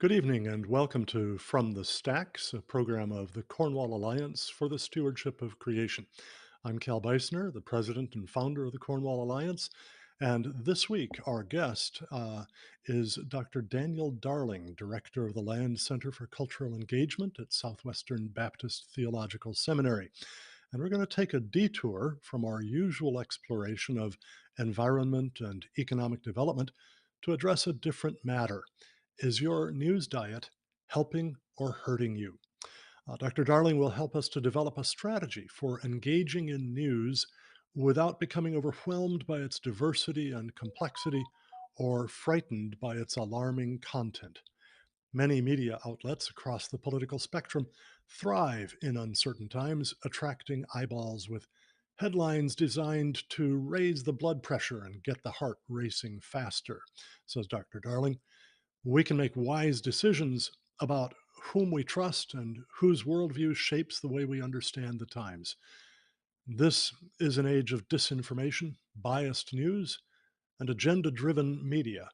Good evening and welcome to From the Stacks, a program of the Cornwall Alliance for the Stewardship of Creation. I'm Cal Beisner, the president and founder of the Cornwall Alliance. And this week, our guest is Dr. Daniel Darling, director of the Land Center for Cultural Engagement at Southwestern Baptist Theological Seminary. And we're going to take a detour from our usual exploration of environment and economic development to address a different matter. Is your news diet helping or hurting you? Dr. Darling will help us to develop a strategy for engaging in news without becoming overwhelmed by its diversity and complexity or frightened by its alarming content. Many media outlets across the political spectrum thrive in uncertain times, attracting eyeballs with headlines designed to raise the blood pressure and get the heart racing faster, says Dr. Darling. We can make wise decisions about whom we trust and whose worldview shapes the way we understand the times. This is an age of disinformation, biased news, and agenda driven media,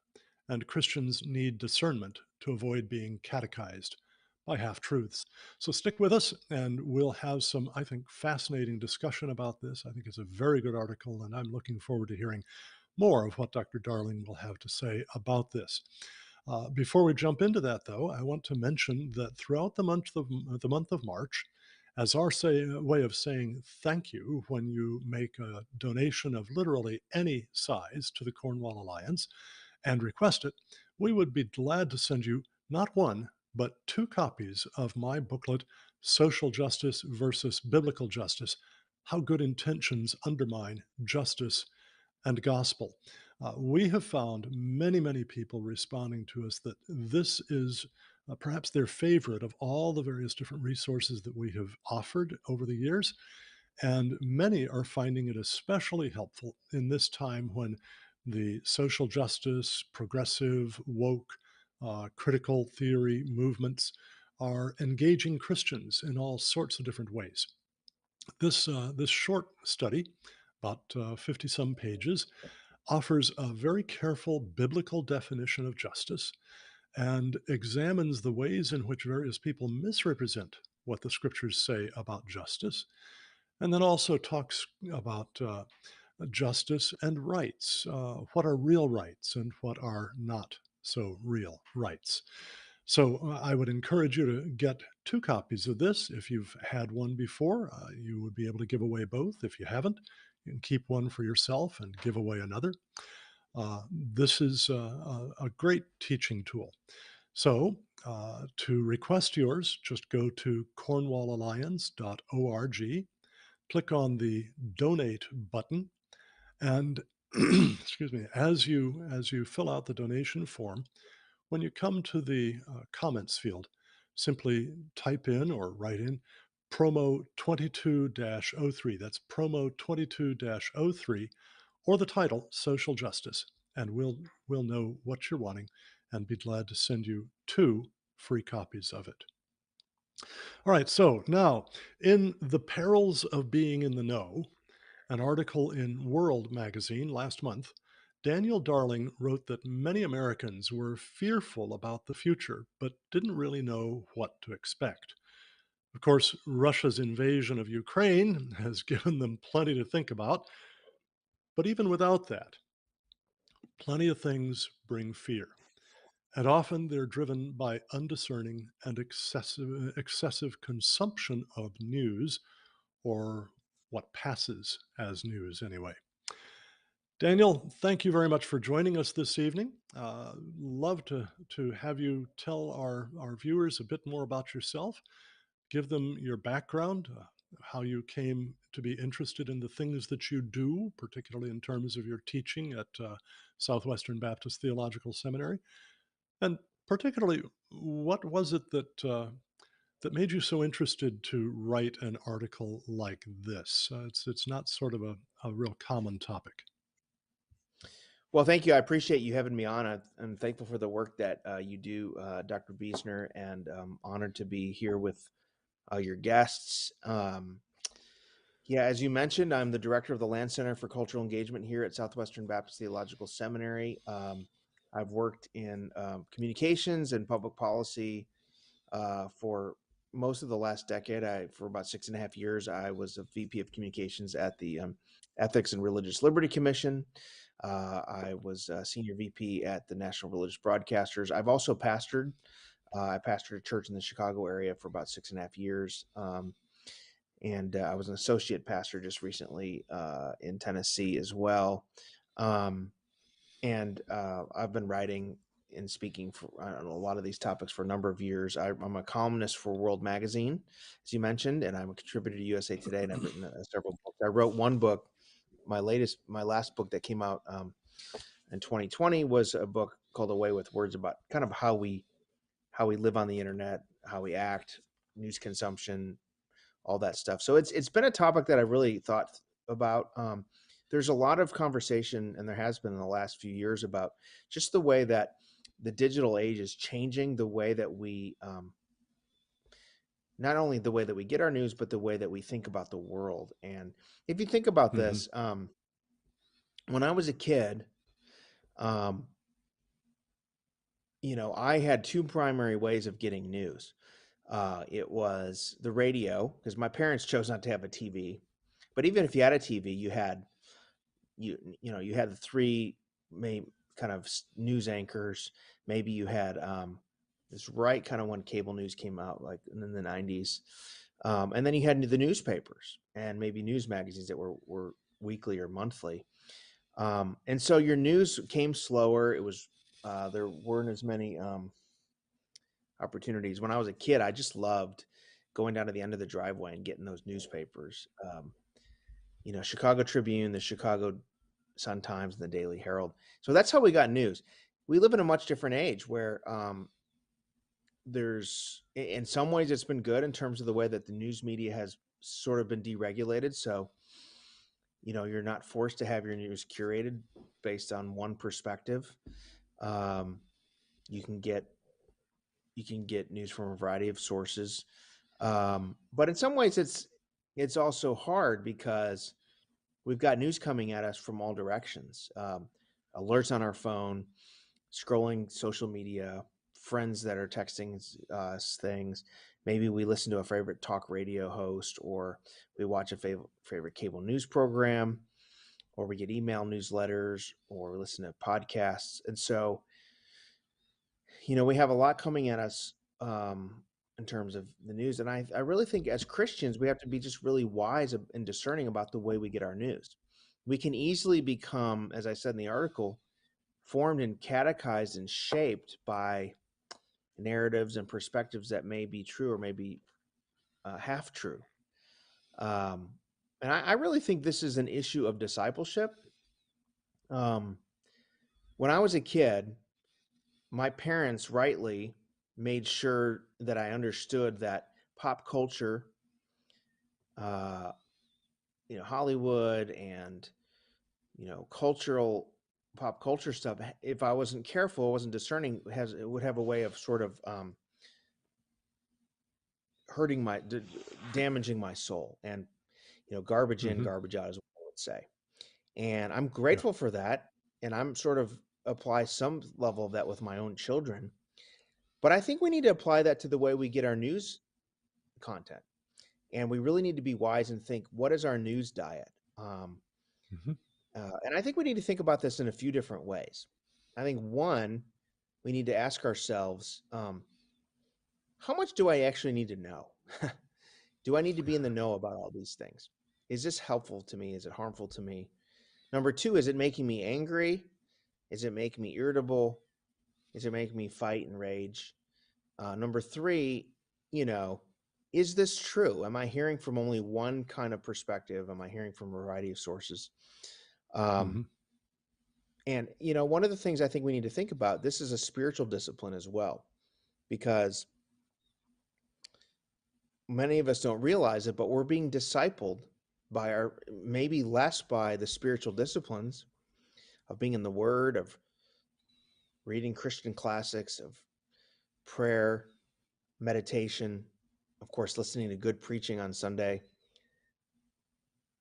and Christians need discernment to avoid being catechized by half truths. So stick with us, and we'll have some, I think, fascinating discussion about this. I think it's a very good article, and I'm looking forward to hearing more of what Dr. Darling will have to say about this. Before we jump into that, though, I want to mention that throughout the month of March, as our way of saying thank you when you make a donation of literally any size to the Cornwall Alliance and request it, we would be glad to send you not one, but two copies of my booklet, Social Justice versus Biblical Justice: How Good Intentions Undermine Justice and Gospel. We have found many, many people responding to us that this is perhaps their favorite of all the various different resources that we have offered over the years. And many are finding it especially helpful in this time when the social justice, progressive, woke, critical theory movements are engaging Christians in all sorts of different ways. This short study, about 50 some pages, offers a very careful biblical definition of justice and examines the ways in which various people misrepresent what the scriptures say about justice, and then also talks about justice and rights. What are real rights and what are not so real rights? So I would encourage you to get two copies of this. If you've had one before, you would be able to give away both. If you haven't, you can keep one for yourself and give away another. This is a great teaching tool. So to request yours, just go to cornwallalliance.org, click on the donate button, and excuse me, as you fill out the donation form, when you come to the comments field, simply type in or write in promo 22-03. That's promo 22-03, or the title Social Justice, and we'll know what you're wanting and be glad to send you two free copies of it. All right, so now in The Perils of Being in the Know, an article in World magazine last month, Daniel Darling wrote that many Americans were fearful about the future, but didn't really know what to expect. Of course, Russia's invasion of Ukraine has given them plenty to think about, but even without that, plenty of things bring fear. And often they're driven by undiscerning and excessive consumption of news, or what passes as news anyway. Daniel, thank you very much for joining us this evening. Love to have you tell our viewers a bit more about yourself, give them your background, how you came to be interested in the things that you do, particularly in terms of your teaching at Southwestern Baptist Theological Seminary, and particularly what was it that made you so interested to write an article like this? It's not sort of a real common topic. Well, thank you. I appreciate you having me on. I'm thankful for the work that you do, Dr. Biesner, and honored to be here with your guests. Yeah, as you mentioned, I'm the director of the Land Center for Cultural Engagement here at Southwestern Baptist Theological Seminary. I've worked in communications and public policy for most of the last decade. For about 6.5 years, I was a VP of communications at the Ethics and Religious Liberty Commission. I was a senior VP at the National Religious Broadcasters. I've also pastored. I pastored a church in the Chicago area for about 6.5 years. And I was an associate pastor just recently in Tennessee as well. Um, and I've been writing and speaking for, I don't know, a lot of these topics for a number of years. I'm a columnist for World Magazine, as you mentioned, and I'm a contributor to USA Today, and I've written several books. I wrote one book. My last book that came out in 2020 was a book called Away with Words, about kind of how we live on the internet, how we act, news consumption, all that stuff. So it's been a topic that I really thought about. There's a lot of conversation, and there has been in the last few years, about just the way that the digital age is changing the way that we, not only the way that we get our news, but the way that we think about the world. And if you think about Hmm. this, when I was a kid, um, I had two primary ways of getting news. It was the radio, because my parents chose not to have a TV. But even if you had a TV, you had the three main kind of news anchors. Maybe you had this right kind of when cable news came out, like in the 90s. And then you had the newspapers and maybe news magazines that were weekly or monthly. And so your news came slower. It was there weren't as many opportunities. When I was a kid, I just loved going down to the end of the driveway and getting those newspapers. Chicago Tribune, the Chicago Sun-Times, and the Daily Herald. So that's how we got news. We live in a much different age where there's, in some ways, it's been good in terms of the way that the news media has sort of been deregulated. So, you're not forced to have your news curated based on one perspective. Um, you can get news from a variety of sources. But in some ways, it's also hard because we've got news coming at us from all directions. Alerts on our phone, scrolling social media, friends that are texting us things. Maybe we listen to a favorite talk radio host, or we watch a favorite cable news program, or we get email newsletters, or we listen to podcasts. And so, we have a lot coming at us in terms of the news. And I really think as Christians, we have to be just really wise and discerning about the way we get our news. We can easily become, as I said in the article, formed and catechized and shaped by narratives and perspectives that may be true or maybe half true. And I really think this is an issue of discipleship. Um, when I was a kid, my parents rightly made sure that I understood that pop culture, uh, Hollywood and, pop culture stuff, if I wasn't careful, wasn't discerning, it would have a way of sort of hurting damaging my soul. And, garbage in, Hmm. garbage out is what I would say. And I'm Yeah. grateful for that. And I'm sort of apply some level of that with my own children. But I think we need to apply that to the way we get our news content. And we really need to be wise and think, what is our news diet? Hmm. And I think we need to think about this in a few different ways. I think one, we need to ask ourselves, how much do I actually need to know? Do I need to be in the know about all these things? Is this helpful to me? Is it harmful to me? Number two, is it making me angry? Is it making me irritable? Is it making me fight and rage? Number three, you know, is this true? Am I hearing from only one kind of perspective? Am I hearing from a variety of sources? Um, Hmm. and, one of the things I think we need to think about, this is a spiritual discipline as well, because many of us don't realize it, but we're being discipled by maybe less by the spiritual disciplines of being in the Word, of reading Christian classics, of prayer, meditation, of course, listening to good preaching on Sunday.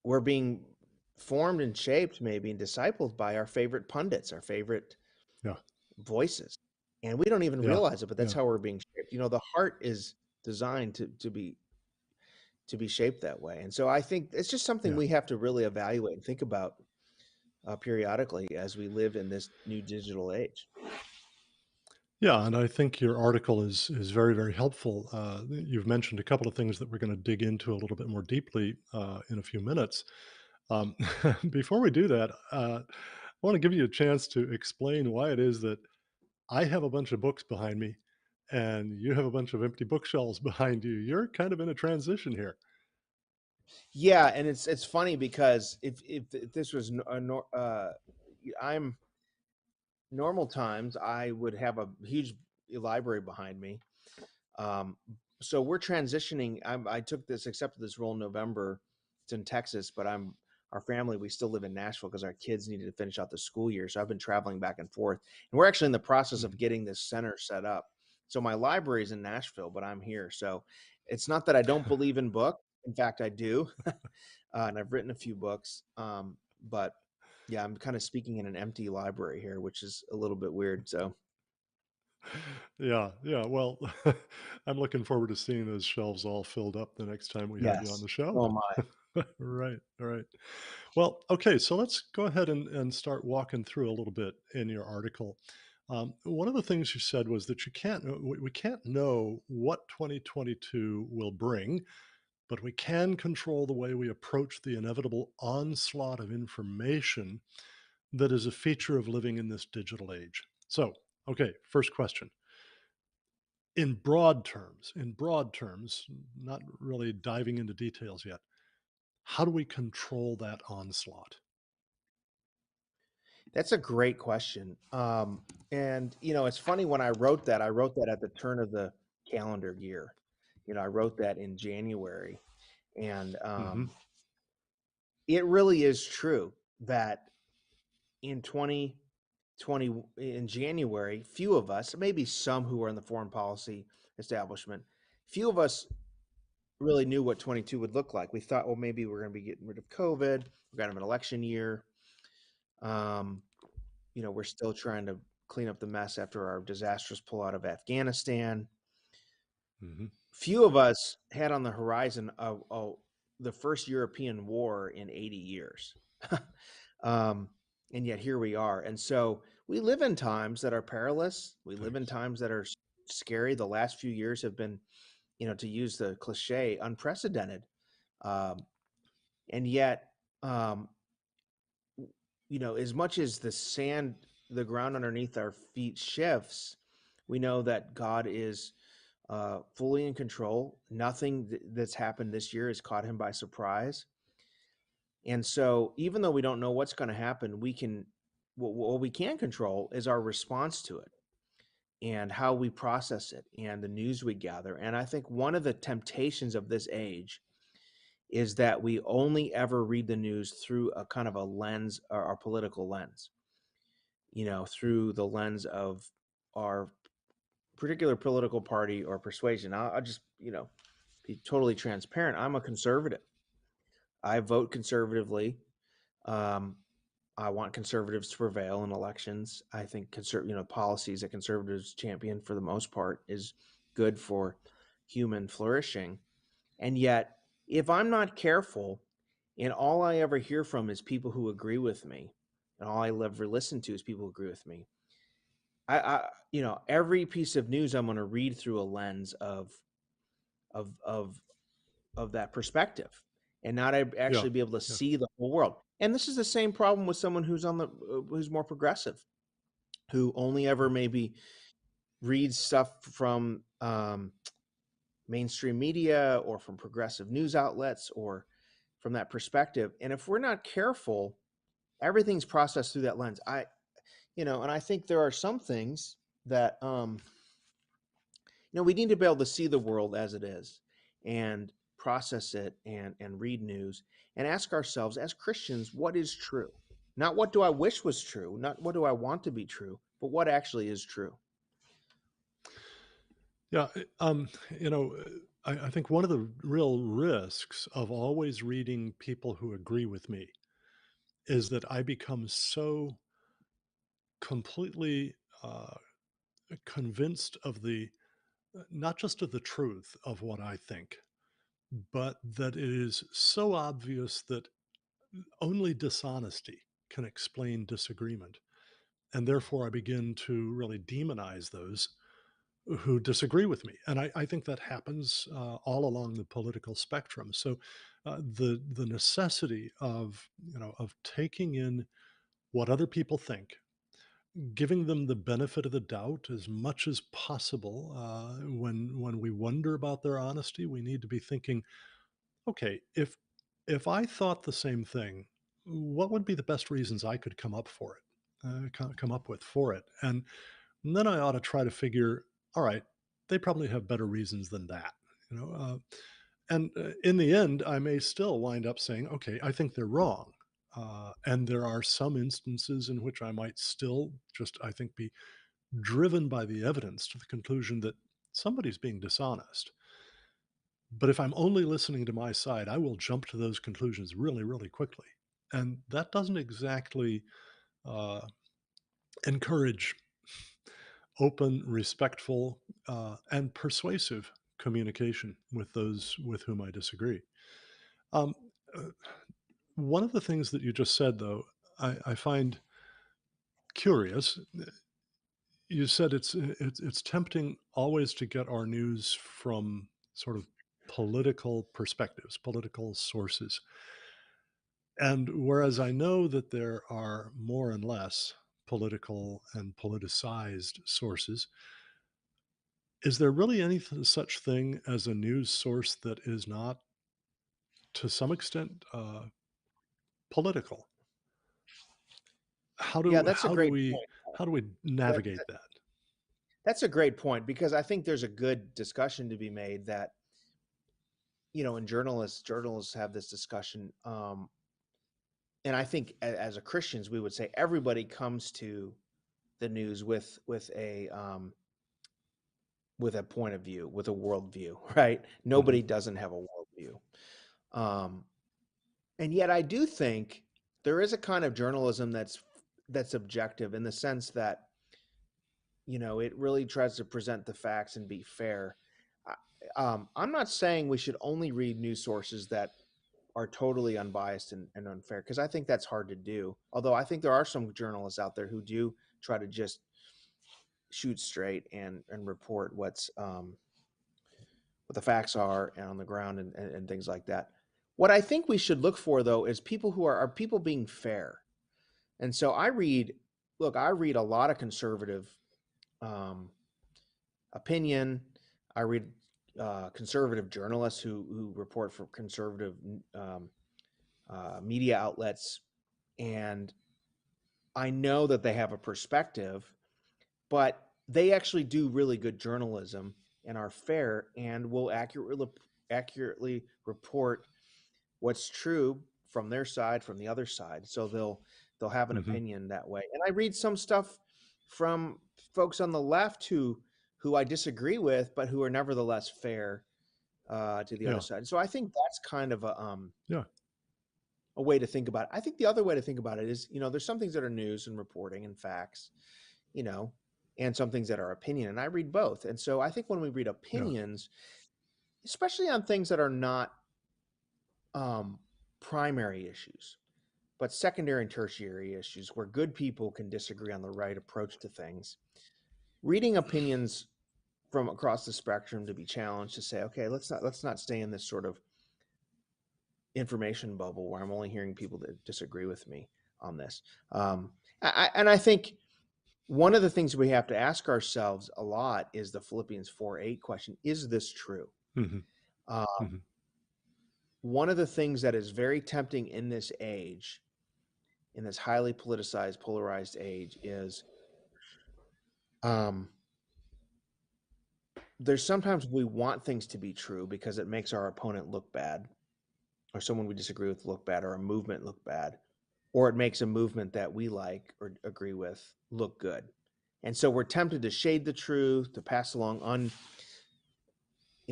We're being formed and shaped, maybe, and discipled by our favorite pundits, our favorite Yeah. voices, and we don't even Yeah. realize it, but that's Yeah. how we're being shaped. The heart is designed to be shaped that way, and so I think it's just something Yeah. we have to really evaluate and think about periodically as we live in this new digital age. Yeah, and I think your article is very, very helpful. You've mentioned a couple of things that we're going to dig into a little bit more deeply in a few minutes. Um, Before we do that, I want to give you a chance to explain why it is that I have a bunch of books behind me, and you have a bunch of empty bookshelves behind you. You're kind of in a transition here. Yeah, and it's funny because if this was I'm normal times, I would have a huge library behind me. Um, so we're transitioning. I took this, accepted this role in November. It's in Texas, but our family, we still live in Nashville because our kids needed to finish out the school year. So I've been traveling back and forth. And we're actually in the process of Mhm. getting this center set up. So my library is in Nashville, but I'm here. So it's not that I don't believe in books. In fact, I do. And I've written a few books. But yeah, I'm kind of speaking in an empty library here, which is a little bit weird. So Yeah, yeah. Well, I'm looking forward to seeing those shelves all filled up the next time we have you on yes, the show. so am I. Right, right. Well, okay, so let's go ahead and start walking through a little bit in your article. One of the things you said was that we can't know what 2022 will bring, but we can control the way we approach the inevitable onslaught of information that is a feature of living in this digital age. So, okay, first question. In broad terms, not really diving into details yet, how do we control that onslaught? That's a great question. And it's funny when I wrote that at the turn of the calendar year. I wrote that in January, and Hmm. it really is true that in 2020, in January, few of us, maybe some who were in the foreign policy establishment, few of us really knew what 22 would look like. We thought, well, maybe we're going to be getting rid of COVID. We're going to have an election year. Um, we're still trying to clean up the mess after our disastrous pullout of Afghanistan. Hmm. Few of us had on the horizon the first European war in 80 years. um, and yet here we are. And so we live in times that are perilous. We live in Thanks. times that are scary. The last few years have been, to use the cliche, unprecedented. Um, and yet, um, as much as the ground underneath our feet shifts, we know that God is fully in control. Nothing that's happened this year has caught him by surprise. And so, even though we don't know what's going to happen, what we can control is our response to it and how we process it and the news we gather. And I think one of the temptations of this age is that we only ever read the news through a kind of a lens, or our political lens, through the lens of our particular political party or persuasion. I'll just, be totally transparent. I'm a conservative. I vote conservatively. Um, I want conservatives to prevail in elections. I think policies that conservatives champion for the most part is good for human flourishing. And yet, if I'm not careful, and all I ever hear from is people who agree with me, and all I ever listen to is people who agree with me, every piece of news I'm going to read through a lens of of of that perspective, and not Yeah. actually be able to Yeah. see the whole world. And this is the same problem with someone who's more progressive, who only ever Yeah. maybe reads stuff from mainstream media or from progressive news outlets or from that perspective. And if we're not careful, everything's processed through that lens. And I think there are some things that we need to be able to see the world as it is and process it and read news and ask ourselves as Christians, what is true? Not what do I wish was true, not what do I want to be true, but what actually is true. Yeah. I think one of the real risks of always reading people who agree with me is that I become so completely uh, convinced of the not just of the truth of what I think, but that it is so obvious that only dishonesty can explain disagreement. And therefore, I begin to really demonize those who disagree with me. And I think that happens all along the political spectrum. So the necessity of of taking in what other people think, giving them the benefit of the doubt as much as possible. When we wonder about their honesty, we need to be thinking, okay, if I thought the same thing, what would be the best reasons I could come up for it, come up with for it, and then I ought to try to figure, all right, they probably have better reasons than that, you know. And in the end, I may still wind up saying, okay, I think they're wrong. And there are some instances in which I might still just, I think, be driven by the evidence to the conclusion that somebody's being dishonest. But if I'm only listening to my side, I will jump to those conclusions really, really quickly. And that doesn't exactly uh, encourage open, respectful, and persuasive communication with those with whom I disagree. Um, uh, One of the things that you just said, though, I find curious. You said it's tempting always to get our news from sort of political perspectives, political sources. And whereas I know that there are more and less political and politicized sources, is there really any such thing as a news source that is not, to some extent, political? How Yeah, do that's a how do great we point. how do we That, navigate that? that's a great point because I think there's a good discussion to be made that, and journalists have this discussion. And I think as a Christians, we would say everybody comes to the news with a point of view, with a worldview, right? Mhm, Nobody doesn't have a worldview. Um, and yet I do think there is a kind of journalism that's objective in the sense that, it really tries to present the facts and be fair. I'm not saying we should only read news sources that are totally unbiased and unfair because I think that's hard to do. Although I think there are some journalists out there who do try to just shoot straight and report what the facts are and on the ground and things like that. What I think we should look for though is people who are people being fair. And so I read a lot of conservative um, opinion. I read conservative journalists who report for conservative um, media outlets, and I know that they have a perspective, but they actually do really good journalism and are fair and will accurately report what's true from their side, from the other side. So they'll have an mhm. opinion that way. And I read some stuff from folks on the left who I disagree with, but who are nevertheless fair to the other Yeah, side. So I think that's kind of yeah, a way to think about it. I think the other way to think about it is, there's some things that are news and reporting and facts, you know, and some things that are opinion. And I read both. And so I think when we read yeah, opinions, especially on things that are not um, primary issues, but secondary and tertiary issues where good people can disagree on the right approach to things, reading opinions from across the spectrum to be challenged to say, okay, let's not stay in this sort of information bubble where I'm only hearing people that disagree with me on this. And I think one of the things we have to ask ourselves a lot is the Philippians 4:8 question: is this true? mhm, Uh, mhm, One of the things that is very tempting in this age, in this highly politicized, polarized age, is um, there's sometimes we want things to be true because it makes our opponent look bad, or someone we disagree with look bad, or a movement look bad, or it makes a movement that we like or agree with look good. And so we're tempted to shade the truth, to pass along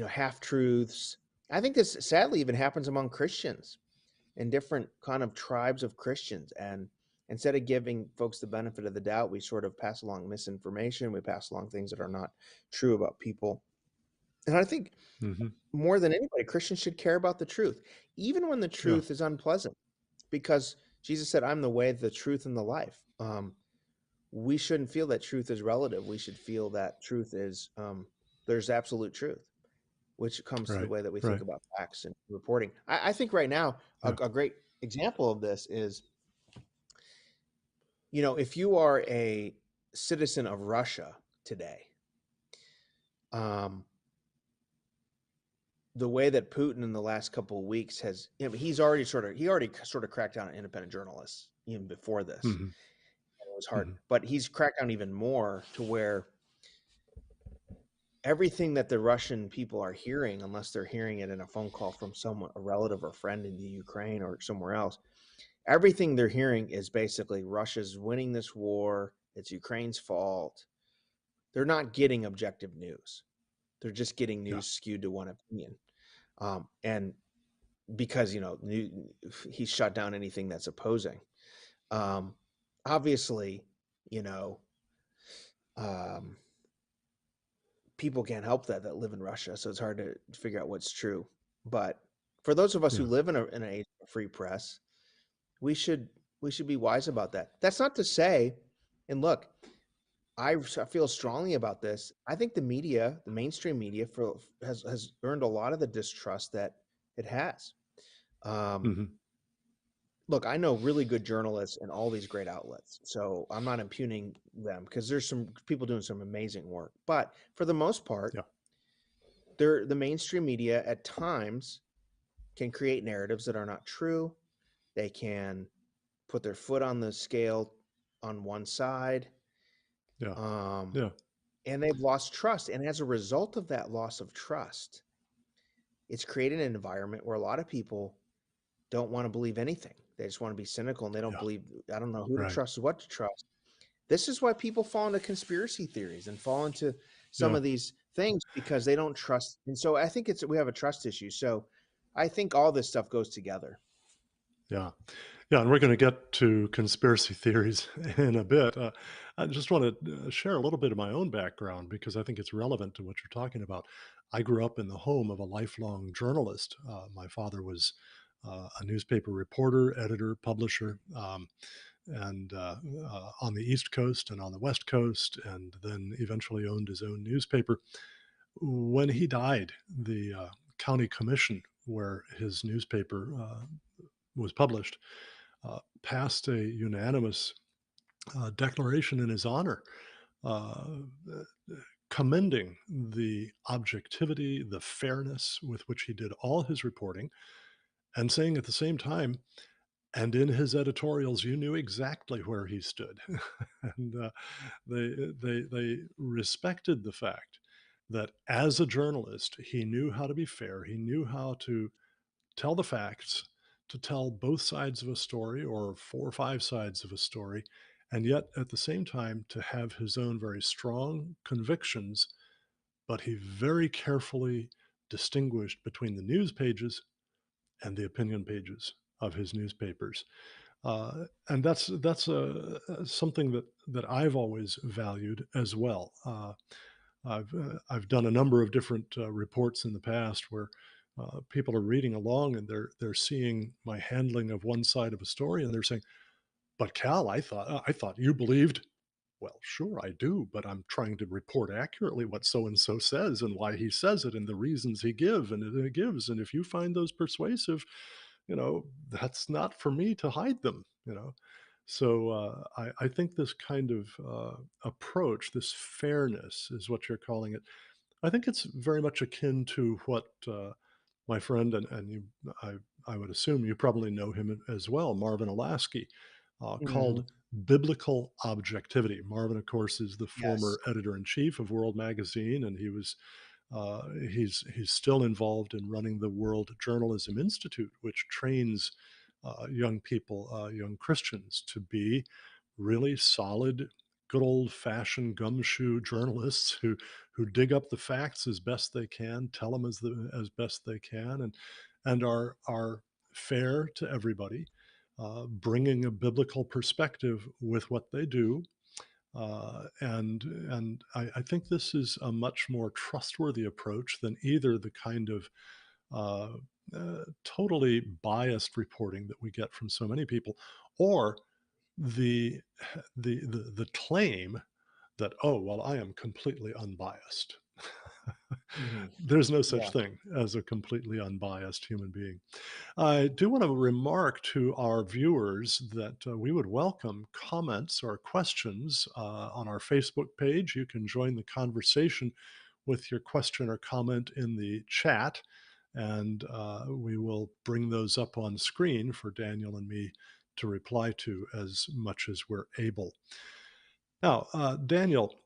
half truths. I think this sadly even happens among Christians in different kind of tribes of Christians. And Instead of giving folks the benefit of the doubt, we sort of pass along misinformation. We pass along things that are not true about people. And I think Hmm. more than anybody, Christians should care about the truth, even when the Yeah. truth is unpleasant, because Jesus said, "I'm the way, the truth, and the life." We shouldn't feel that truth is relative. We should feel that truth is there's absolute truth, which comes to the Right. way that we think Right. about facts and reporting. I think right now Yeah. a great example of this is, if you are a citizen of Russia today, um, the way that Putin in the last couple of weeks has, he already sort of cracked down on independent journalists even before this. Hmm. And it was hard, Hmm. but he's cracked down even more to where everything that the Russian people are hearing, unless they're hearing it in a phone call from someone, a relative or friend in the Ukraine or somewhere else, everything they're hearing is basically Russia's winning this war. It's Ukraine's fault. They're not getting objective news. They're just getting Yeah. news skewed to one opinion. And because, he shut down anything that's opposing. Um, Obviously, you know, um, people can't help that live in Russia, so it's hard to figure out what's true. But for those of us who Yeah. live in an age of free press, we should we should be wise about that. That's not to say, and look, I feel strongly about this. I think the media, the mainstream media, has earned a lot of the distrust that it has. Um, Hmm. Look, I know really good journalists and all these great outlets, so I'm not impugning them because there's some people doing some amazing work. But for the most part, Yeah. the mainstream media at times can create narratives that are not true. They can put their foot on the scale on one side, Yeah. um, Yeah. and they've lost trust. And as a result of that loss of trust, it's created an environment where a lot of people don't want to believe anything. They just want to be cynical and they don't Yeah. believe, I don't know who to Right. trust or what to trust. This is why people fall into conspiracy theories and fall into some Yeah. of these things because they don't trust. And so I think we have a trust issue. So I think all this stuff goes together. Yeah. Yeah, and we're going to get to conspiracy theories in a bit. I just want to share a little bit of my own background because I think it's relevant to what you're talking about. I grew up in the home of a lifelong journalist. My father was a newspaper reporter, editor, publisher, and on the East Coast and on the West Coast, and then eventually owned his own newspaper. When he died, the county commission where his newspaper was published passed a unanimous declaration in his honor, uh, uh, commending the objectivity, the fairness with which he did all his reporting, and saying at the same time, and in his editorials, you knew exactly where he stood. And they respected the fact that as a journalist, he knew how to be fair. He knew how to tell the facts, to tell both sides of a story or four or five sides of a story, and yet at the same time to have his own very strong convictions, but he very carefully distinguished between the news pages and the opinion pages of his newspapers. And that's something that I've always valued as well. I've done a number of different reports in the past where people are reading along and they're seeing my handling of one side of a story and they're saying, "But Cal, I thought you believed." Well, sure, I do, but I'm trying to report accurately what so and so says and why he says it and the reasons he gives. And if you find those persuasive, that's not for me to hide them. So I think this kind of approach, this fairness, is what you're calling it. I think it's very much akin to what my friend and you, I would assume you probably know him as well, Marvin Olasky, called Mhm. biblical objectivity. Marvin, of course, is the Yes. former editor in chief of World Magazine, and he's still involved in running the World Journalism Institute, which trains young people, young Christians, to be really solid, good old fashioned gumshoe journalists who dig up the facts as best they can, tell them as best they can, and are fair to everybody, bringing a biblical perspective with what they do. And I think this is a much more trustworthy approach than either the kind of uh, totally biased reporting that we get from so many people, or the the claim that, oh well, I am completely unbiased. Mhm. There's no such Yeah. thing as a completely unbiased human being. I do want to remark to our viewers that we would welcome comments or questions on our Facebook page. You can join the conversation with your question or comment in the chat, and we will bring those up on screen for Daniel and me to reply to as much as we're able. Now, Daniel,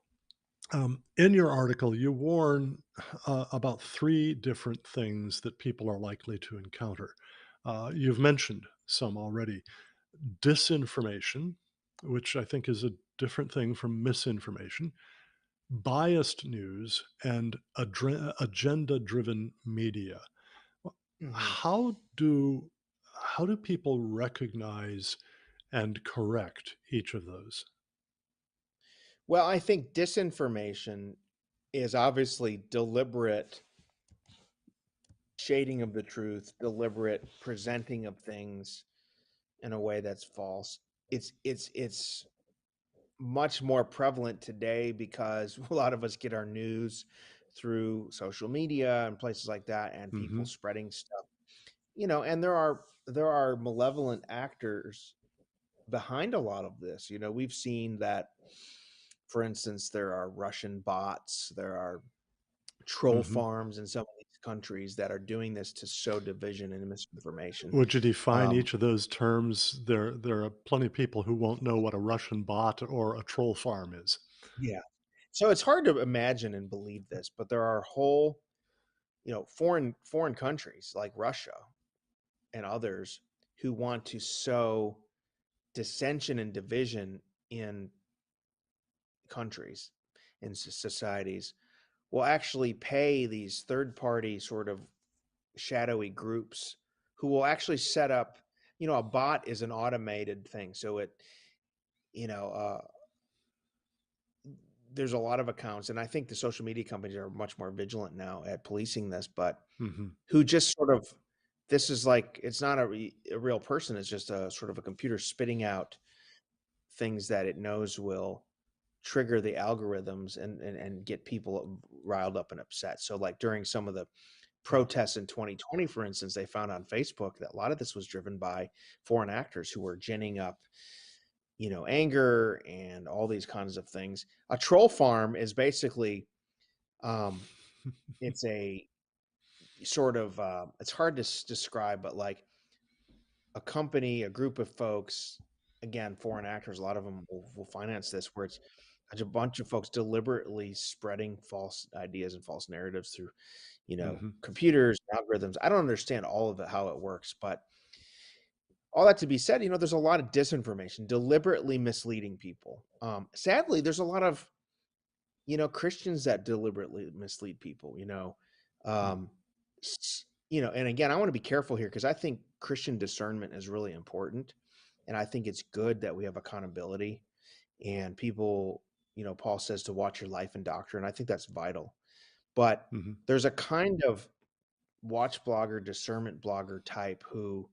in your article, you warn about three different things that people are likely to encounter. You've mentioned some already: disinformation, which I think is a different thing from misinformation, biased news, and agenda driven media. Mhm. How do people recognize and correct each of those? Well, I think disinformation is obviously deliberate shading of the truth, deliberate presenting of things in a way that's false. It's much more prevalent today because a lot of us get our news through social media and places like that, and people Hmm. spreading stuff. And there are malevolent actors behind a lot of this. We've seen that, for instance, there are Russian bots, there are troll Hmm. farms in some of these countries that are doing this to sow division and misinformation. Would you define Um, each of those terms? There are plenty of people who won't know what a Russian bot or a troll farm is. yeah. So it's hard to imagine and believe this, but there are whole, foreign countries like Russia and others who want to sow dissension and division in countries, in societies, will actually pay these third party sort of shadowy groups who will actually set up. A bot is an automated thing, so you know uh, there's a lot of accounts, and I think the social media companies are much more vigilant now at policing this, but Hmm. who just sort of, this is like, it's not a real person, it's just a sort of a computer spitting out things that it knows will trigger the algorithms and get people riled up and upset. So like during some of the Yeah. protests in 2020, for instance, they found on Facebook that a lot of this was driven by foreign actors who were ginning up, anger and all these kinds of things. A troll farm is basically, um, it's a sort of, it's hard to describe, but like a company, a group of folks, again, foreign actors, a lot of them will finance this, where it's a bunch of folks deliberately spreading false ideas and false narratives through, Hmm. computers, algorithms. I don't understand all of it, how it works, but all that to be said, there's a lot of disinformation, deliberately misleading people. Sadly, there's a lot of, Christians that deliberately mislead people, um, and again, I want to be careful here because I think Christian discernment is really important. And I think it's good that we have accountability and people, Paul says to watch your life and doctrine. I think that's vital. But Hmm. there's a kind of watch blogger, discernment blogger type who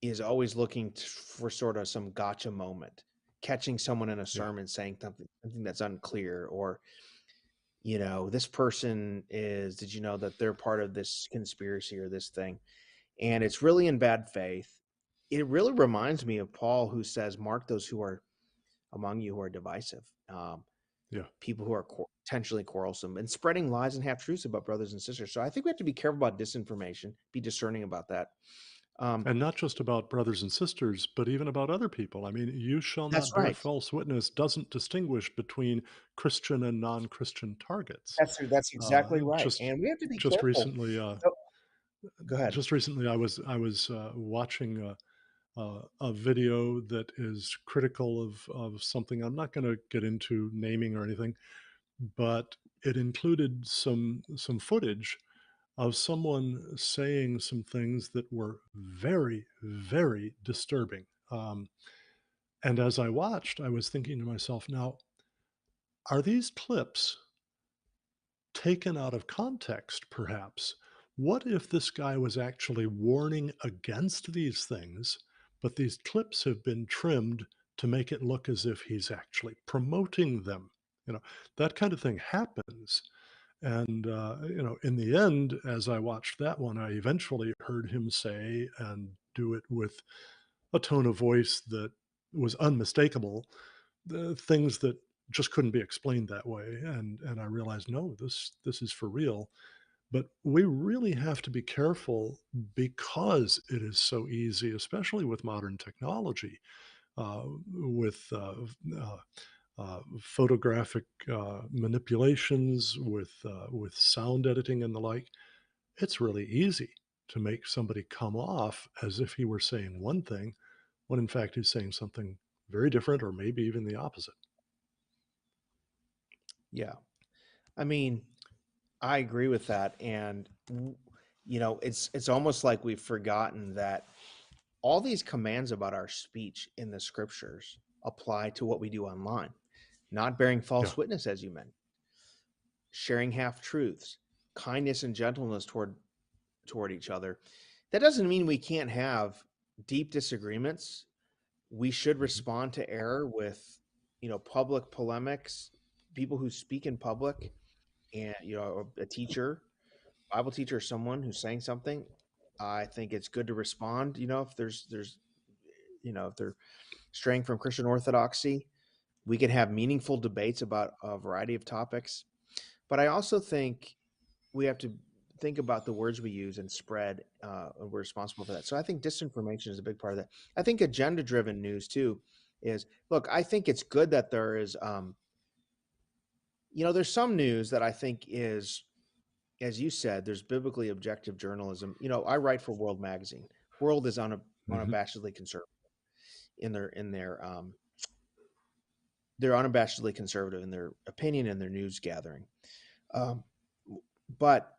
is always looking for sort of some gotcha moment, catching someone in a Yeah. sermon saying something that's unclear, or, this person is, did you know that they're part of this conspiracy or this thing? And it's really in bad faith. It really reminds me of Paul, who says, mark those who are among you who are divisive, Yeah. people who are potentially quarrelsome and spreading lies and half truths about brothers and sisters. So I think we have to be careful about disinformation, be discerning about that. Um, And not just about brothers and sisters, but even about other people. I mean, you shall that's not bear right. false witness doesn't distinguish between Christian and non-Christian targets. That's exactly right. Just And we have to be just careful. recently, So, go ahead. I was watching a video that is critical of something. I'm not going to get into naming or anything, but it included some footage of someone saying some things that were very, very disturbing. And as I watched, I was thinking to myself, now, are these clips taken out of context, perhaps? What if this guy was actually warning against these things, but these clips have been trimmed to make it look as if he's actually promoting them? You know, that kind of thing happens. And, in the end, as I watched that one, I eventually heard him say and do it with a tone of voice that was unmistakable, the things that just couldn't be explained that way. And I realized, no, this is for real. But we really have to be careful because it is so easy, especially with modern technology, with photographic manipulations, with sound editing and the like. It's really easy to make somebody come off as if he were saying one thing when in fact he's saying something very different or maybe even the opposite. Yeah. I mean, I agree with that. And, it's almost like we've forgotten that all these commands about our speech in the scriptures apply to what we do online. Not bearing Yeah. false witness, as you meant, sharing half truths, kindness and gentleness toward each other. That doesn't mean we can't have deep disagreements. We should Mhm. respond to error with, public polemics, people who speak in public, and a teacher, Bible teacher, someone who's saying something. I think it's good to respond. If they're straying from Christian orthodoxy, we can have meaningful debates about a variety of topics. But I also think we have to think about the words we use and spread, and we're responsible for that. So I think disinformation is a big part of that. I think agenda-driven news too is, look, I think it's good that there is, there's some news that I think is, as you said, there's biblically objective journalism. I write for World Magazine. World is Mhm. unabashedly conservative in their they're unabashedly conservative in their opinion and their news gathering. Um, but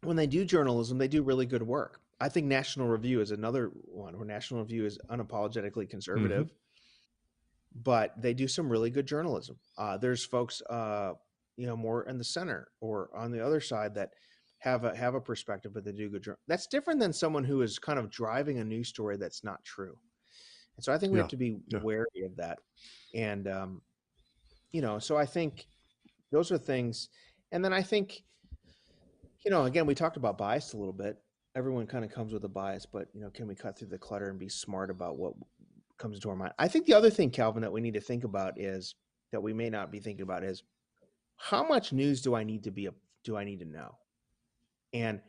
when they do journalism, they do really good work. I think National Review is another one where National Review is unapologetically Mhm. conservative, but they do some really good journalism. There's folks, more in the center or on the other side that have a perspective, but they do good. That's different than someone who is kind of driving a news story that's not true. And so I think we have Yeah. to be Yeah. wary of that. And so I think those are things. And then I think, again, we talked about bias a little bit. Everyone kind of comes with a bias, but can we cut through the clutter and be smart about what comes into our mind? I think the other thing, Calvin, that we need to think about is that we may not be thinking about is how much news do I need to know? And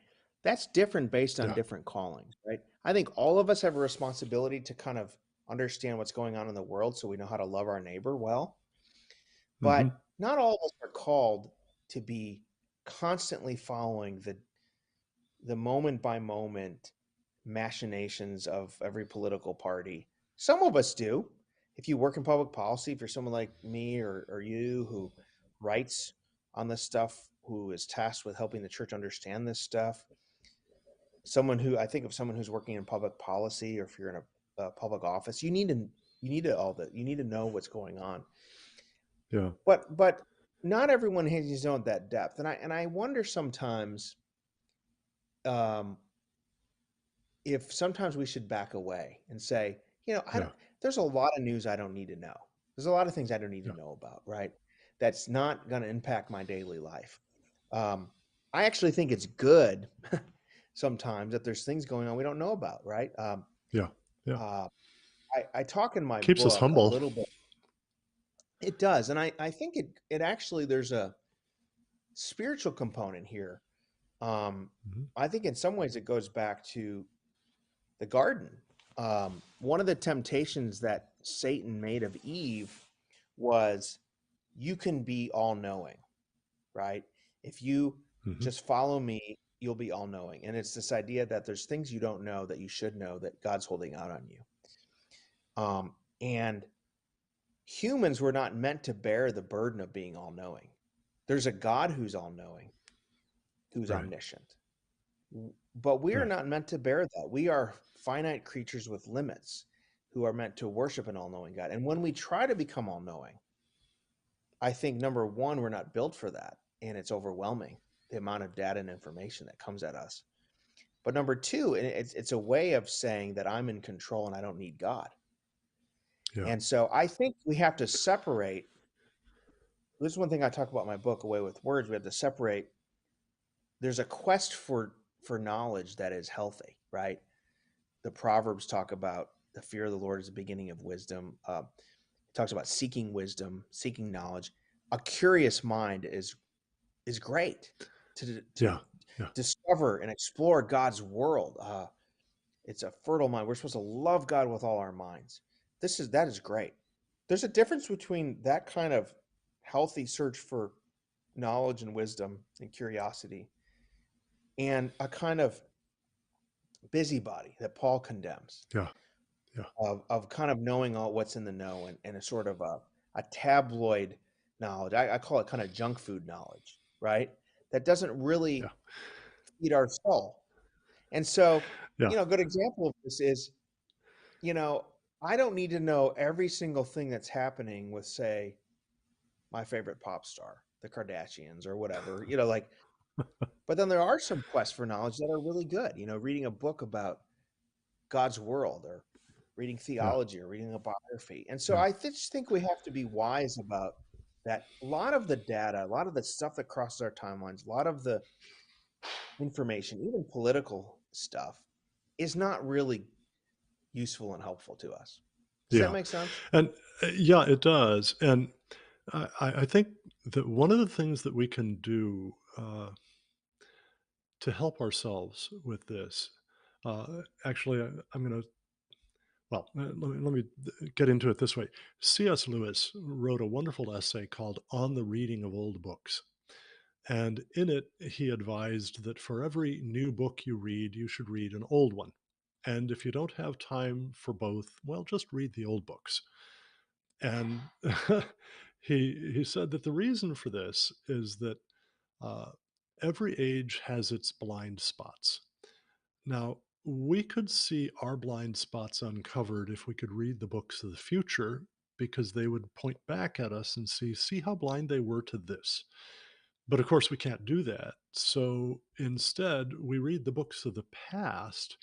that's different based on Yeah. different callings, right? I think all of us have a responsibility to kind of understand what's going on in the world so we know how to love our neighbor well. Mhm. But not all of us are called to be constantly following the moment by moment machinations of every political party. Some of us do. If you work in public policy, if you're someone like me or you who writes on this stuff, who is tasked with helping the church understand this stuff, someone who's working in public policy, or if you're in a public office, you need to know what's going on. Yeah. But not everyone has known that depth, and I wonder sometimes, um, if sometimes we should back away and say, I Yeah. don't, there's a lot of news I don't need to know. There's a lot of things I don't need to Yeah. know about, right? That's not going to impact my daily life. Um, I actually think it's good sometimes that there's things going on we don't know about, right? Yeah. Yeah. Uh, I talk in my Keeps us book a humble. little bit. It does, and I think it actually there's a spiritual component here. Um, Mhm. I think in some ways it goes back to the garden. One of the temptations that Satan made of Eve was, you can be all knowing, right? If you Mhm. just follow me, you'll be all knowing. And it's this idea that there's things you don't know that you should know that God's holding out on you. And humans were not meant to bear the burden of being all knowing. There's a God who's all knowing, who's Right. omniscient. But we are Yeah. not meant to bear that. We are finite creatures with limits who are meant to worship an all-knowing God. And when we try to become all-knowing, I think number one, we're not built for that, and it's overwhelming the amount of data and information that comes at us. But number two, it's a way of saying that I'm in control and I don't need God. Yeah. And so I think we have to separate. This is one thing I talk about in my book, Away with Words. We have to separate. There's a quest for knowledge that is healthy, right? The Proverbs talk about the fear of the Lord is the beginning of wisdom. It talks about seeking wisdom, seeking knowledge. A curious mind is great to Yeah. Yeah. discover and explore God's world. It's a fertile mind. We're supposed to love God with all our minds. That is great. There's a difference between that kind of healthy search for knowledge and wisdom and curiosity and a kind of busybody that Paul condemns Yeah. Yeah. of kind of knowing all what's in the know and a sort of a tabloid knowledge. I call it kind of junk food knowledge, right? That doesn't Yeah. really feed our soul. And so, Yeah. a good example of this is, you know, I don't need to know every single thing that's happening with, say, my favorite pop star, the Kardashians or whatever, like, but then there are some quests for knowledge that are really good, reading a book about God's world or reading Yeah. theology or reading a biography. And so Yeah. I just think we have to be wise about that. A lot of the data, a lot of the stuff that crosses our timelines, a lot of the information, even political stuff, is not really useful and helpful to us. Does that Yeah. make sense? And yeah, it does. And I think that one of the things that we can do to help ourselves with this, actually, I'm going to, well, let me get into it this way. C.S. Lewis wrote a wonderful essay called On the Reading of Old Books. And in it, he advised that for every new book you read, you should read an old one. And if you don't have time for both, well, just read the old books. And he said that the reason for this is that uh, every age has its blind spots. Now, we could see our blind spots uncovered if we could read the books of the future because they would point back at us and see how blind they were to this. But of course, we can't do that. So instead, we read the books of the past,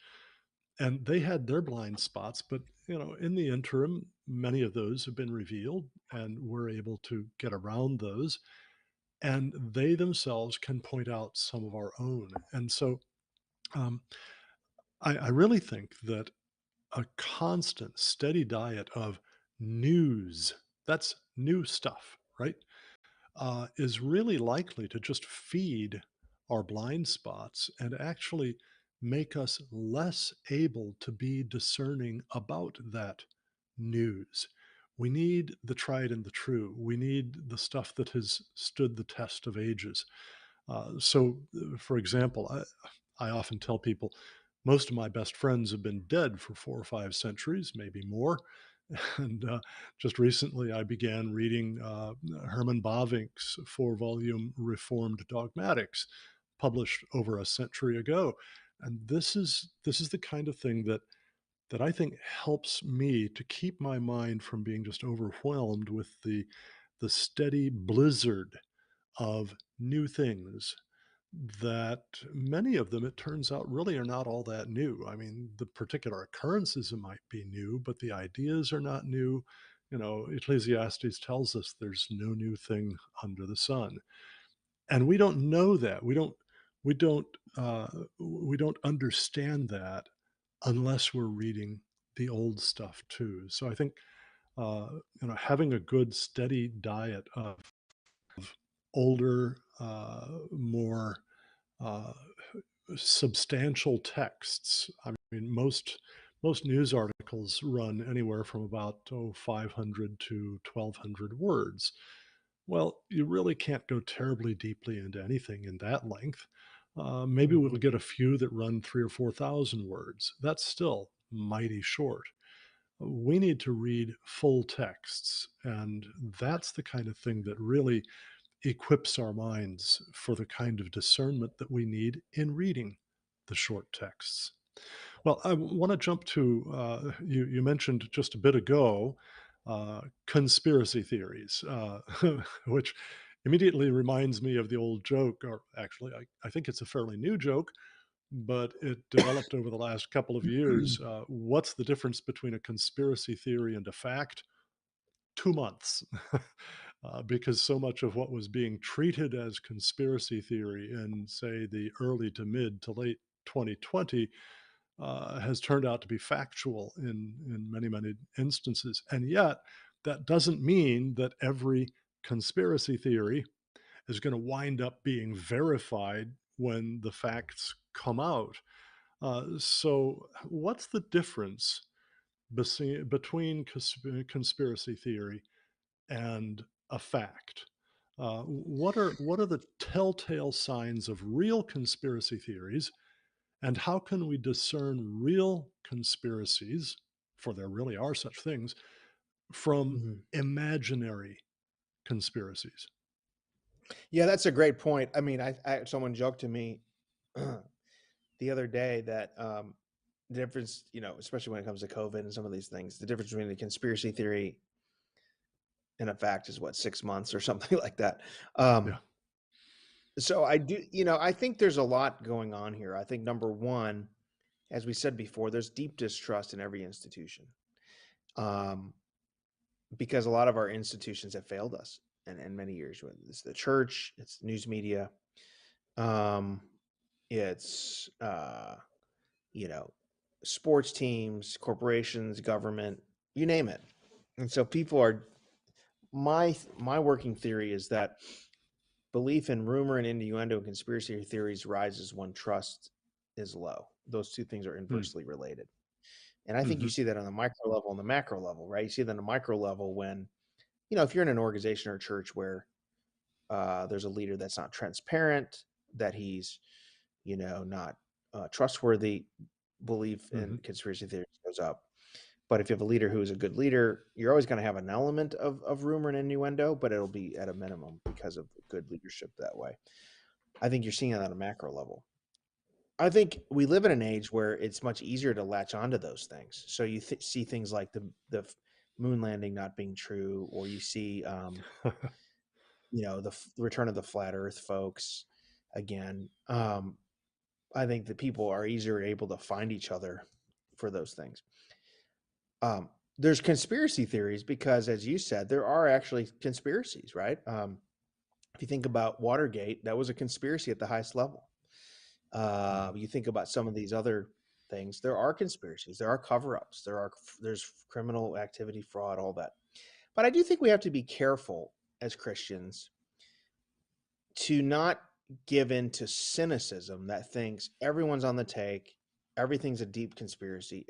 and they had their blind spots. But in the interim, many of those have been revealed, and we're able to get around those. And they themselves can point out some of our own. And so um, I really think that a constant, steady diet of news, that's new stuff, right? Is really likely to just feed our blind spots and actually make us less able to be discerning about that news. We need the tried and the true. We need the stuff that has stood the test of ages. For example, I often tell people most of my best friends have been dead for 4 or 5 centuries, maybe more. And just recently, I began reading Herman Bavinck's 4 volume Reformed Dogmatics, published over a century ago. And this is the kind of thing that I think helps me to keep my mind from being just overwhelmed with the steady blizzard of new things that many of them, it turns out, really are not all that new. I mean, the particular occurrences might be new, but the ideas are not new. Ecclesiastes tells us there's no new thing under the sun. And we don't know that. We don't uh, we don't understand that unless we're reading the old stuff too. So I think uh, having a good steady diet of older, more uh, substantial texts. I mean, most news articles run anywhere from about 500 to 1,200 words. Well, you really can't go terribly deeply into anything in that length. Maybe we'll Hmm. get a few that run 3 or 4,000 words. That's still mighty short. We need to read full texts, and that's the kind of thing that really equips our minds for the kind of discernment that we need in reading the short texts. Well, I want to jump to you mentioned just a bit ago conspiracy theories, which immediately reminds me of the old joke, or actually, I think it's a fairly new joke, but it developed over the last couple of years. What's the difference between a conspiracy theory and a fact? 2 months. Because so much of what was being treated as conspiracy theory in, say, the early to mid to late 2020 has turned out to be factual in many, many instances. And yet, that doesn't mean that every conspiracy theory is going to wind up being verified when the facts come out. So, what's the difference between conspiracy theory and a fact? What are the telltale signs of real conspiracy theories, and how can we discern real conspiracies, for there really are such things, from Mhm. imaginary conspiracies? Yeah, that's a great point. I mean, someone joked to me the other day that the difference, especially when it comes to COVID and some of these things, the difference between a conspiracy theory and a fact is what, 6 months or something like that. Yeah. Um, so I do, I think there's a lot going on here. I think number one, as we said before, there's deep distrust in every institution, um, because a lot of our institutions have failed us in many years. Whether it's the church, it's news media, um, it's you know, sports teams, corporations, government, you name it. And so people are my working theory is that belief in rumor and innuendo and conspiracy theories rises when trust is low. Those two things are Hmm. inversely related. And I think you Hmm. see that on the micro level and the macro level, right? You see that on the micro level when, if you're in an organization or a church where there's a leader that's not transparent, that he's, not trustworthy, belief Hmm. in conspiracy theories goes up. But if you have a leader who is a good leader, you're always going to have an element of rumor and innuendo, but it'll be at a minimum because of good leadership that way. I think you're seeing that on a macro level. I think we live in an age where it's much easier to latch onto those things. So you see things like the moon landing not being true, or you see the return of the flat Earth folks again. I think that people are easier able to find each other for those things. There's conspiracy theories because, as you said, there are actually conspiracies, right? If you think about Watergate, that was a conspiracy at the highest level. Hmm. You think about some of these other things, there are conspiracies, there are cover-ups, there's criminal activity, fraud, all that. But I do think we have to be careful as Christians to not give in to cynicism that thinks everyone's on the take, everything's a deep conspiracy,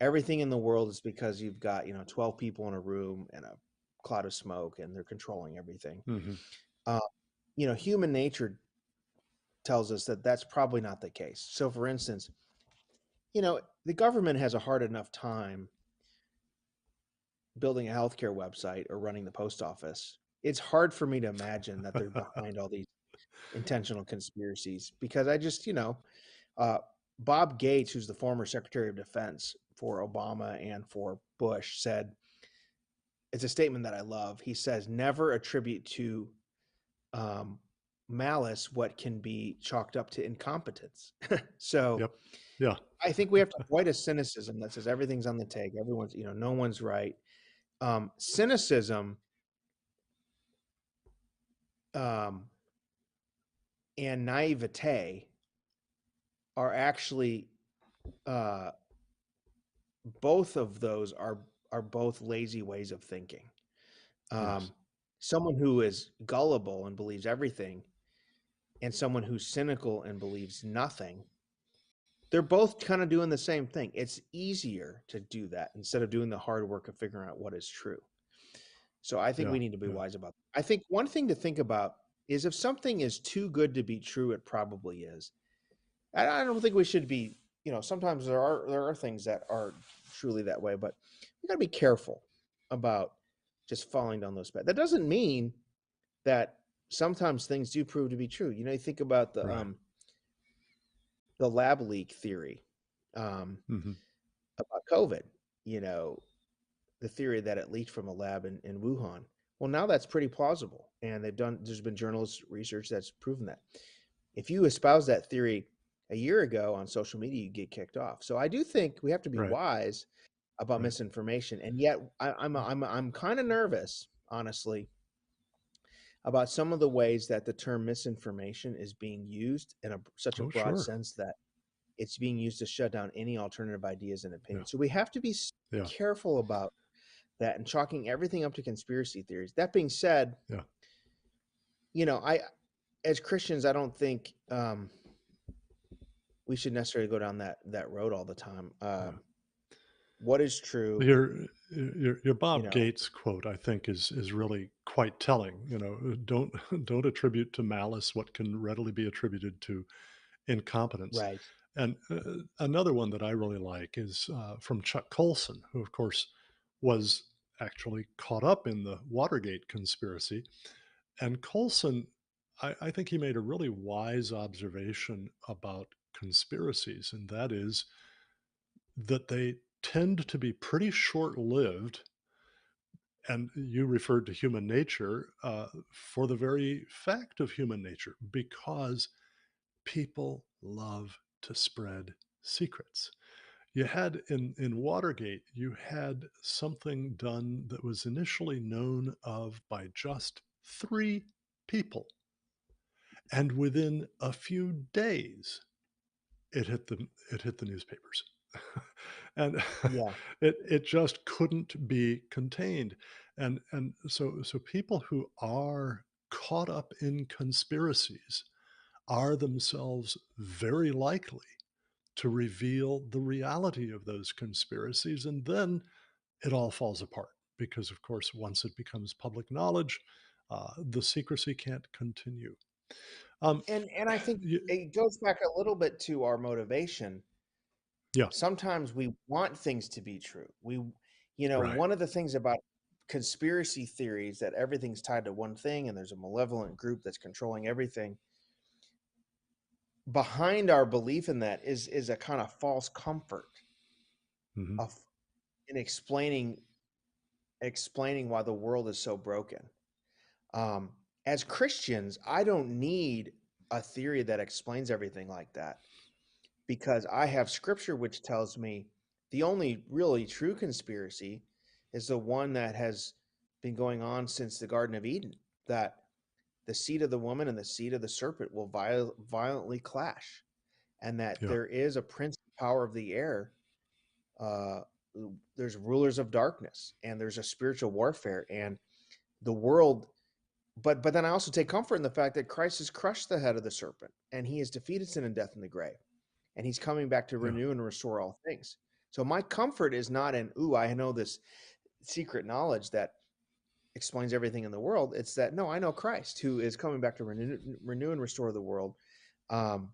everything in the world is because you've got 12 people in a room and a cloud of smoke and they're controlling everything. Hmm. uh, Human nature tells us that that's probably not the case. So for instance, the government has a hard enough time building a healthcare website or running the post office. It's hard for me to imagine that they're behind all these intentional conspiracies because I just, uh, Bob Gates, who's the former Secretary of Defense for Obama and for Bush, said, it's a statement that I love. He says, never attribute to um, malice what can be chalked up to incompetence. So Yep. Yeah. I think we have to avoid a cynicism that says everything's on the take. Everyone's, no one's right. Cynicism um, and naivete are actually uh, both of those are both lazy ways of thinking. Yes. Um, Someone who is gullible and believes everything, and someone who's cynical and believes nothing, they're both kind of doing the same thing. It's easier to do that instead of doing the hard work of figuring out what is true. So I think Yeah. we need to be Yeah. wise about that. I think one thing to think about is if something is too good to be true, it probably is. And I don't think we should be, sometimes there are things that are truly that way, but we got to be careful about just falling down those paths. That doesn't mean that sometimes things do prove to be true. You think about the Right. the lab leak theory um, Hmm. about COVID. You know, the theory that it leaked from a lab in Wuhan. Well, now that's pretty plausible, and there's been journalist research that's proven that. If you espouse that theory a year ago on social media, you get kicked off. So I do think we have to be Right. wise about Right. misinformation, and yet I'm kind of nervous, honestly, about some of the ways that the term misinformation is being used in such a Oh, broad sure. sense that it's being used to shut down any alternative ideas and Yeah. opinions. So we have to be Yeah. careful about that and chalking everything up to conspiracy theories. That being said, Yeah. I as Christians, I don't think we should necessarily go down that road all the time. Yeah. What is true, Your you Bob know? Gates quote, I think, is really quite telling. Don't don't attribute to malice what can readily be attributed to incompetence. Right. And another one that I really like is from Chuck Colson, who, of course, was actually caught up in the Watergate conspiracy. And Colson, I think he made a really wise observation about conspiracies, and that is that they tend to be pretty short lived. And you referred to human nature for the very fact of human nature, because people love to spread secrets. You had in Watergate, you had something done that was initially known of by just three people. And within a few days, it hit the newspapers. And Yeah. it just couldn't be contained. And so people who are caught up in conspiracies are themselves very likely to reveal the reality of those conspiracies, and then it all falls apart because, of course, once it becomes public knowledge, the secrecy can't continue. Um, And I think y it goes back a little bit to our motivation. Yeah, Sometimes we want things to be true. right. One of the things about conspiracy theories that everything's tied to one thing and there's a malevolent group that's controlling everything. Behind our belief in that is a kind of false comfort Mhm. of in explaining why the world is so broken. Um, as Christians, I don't need a theory that explains everything like that because I have scripture which tells me the only really true conspiracy is the one that has been going on since the Garden of Eden, that the seed of the woman and the seed of the serpent will violently clash, and that Yeah, there is a prince power of the air. Uh, there's rulers of darkness, and there's a spiritual warfare, and the world. But then I also take comfort in the fact that Christ has crushed the head of the serpent, and he has defeated sin and death in the grave, and he's coming back to yeah, renew and restore all things. So my comfort is not in, ooh, I know this secret knowledge that explains everything in the world. It's that no, I know Christ who is coming back to renew and restore the world. Um,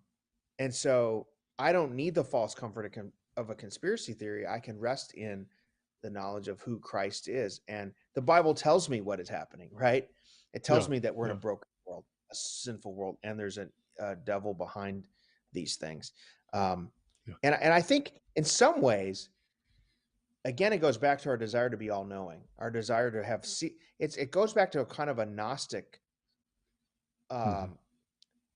and so I don't need the false comfort of a conspiracy theory. I can rest in the knowledge of who Christ is. And the Bible tells me what is happening, right? It tells yeah, me that we're in a yeah, broken world, a sinful world, and there's a devil behind these things. Um, yeah, and I think in some ways, again, it goes back to our desire to be all knowing, our desire to have it goes back to a kind of a Gnostic mhm, um,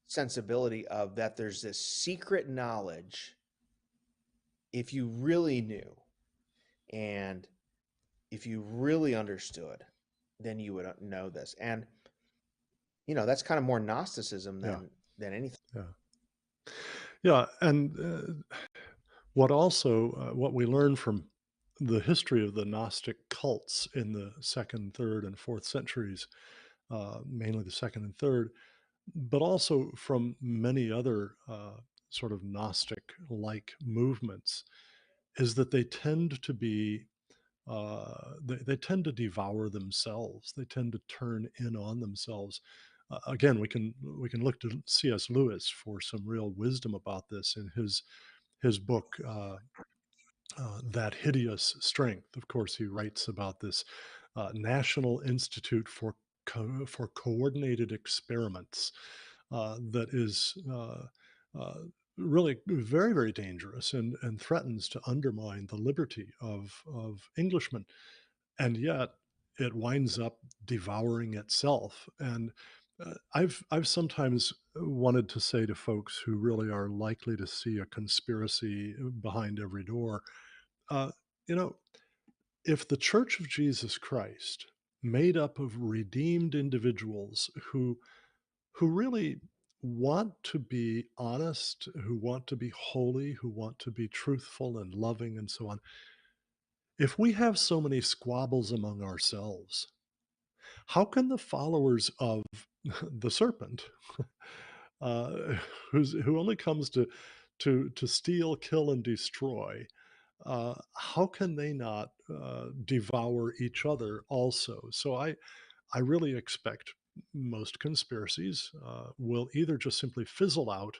sensibility of that there's this secret knowledge if you really knew and if you really understood, then you would know this. And that's kind of more Gnosticism yeah, than anything. yeah. Yeah, and, what we learn from the history of the Gnostic cults in the 2nd, 3rd, and 4th centuries, mainly the 2nd and 3rd, but also from many other, sort of Gnostic-like movements, is that they tend to be they tend to devour themselves. They tend to turn in on themselves. Again, we can look to C.S. Lewis for some real wisdom about this in his book, That Hideous Strength. Of course, he writes about this National Institute for for Coordinated Experiments that is really very, very dangerous and threatens to undermine the liberty of Englishmen. And yet it winds up devouring itself. And I've sometimes wanted to say to folks who really are likely to see a conspiracy behind every door, uh, you know, if the Church of Jesus Christ, made up of redeemed individuals who really want to be honest, who want to be holy, who want to be truthful and loving and so on, if we have so many squabbles among ourselves, how can the followers of the serpent, uh, who only comes to steal, kill, and destroy, how can they not devour each other also? So I really expect most conspiracies will either just simply fizzle out,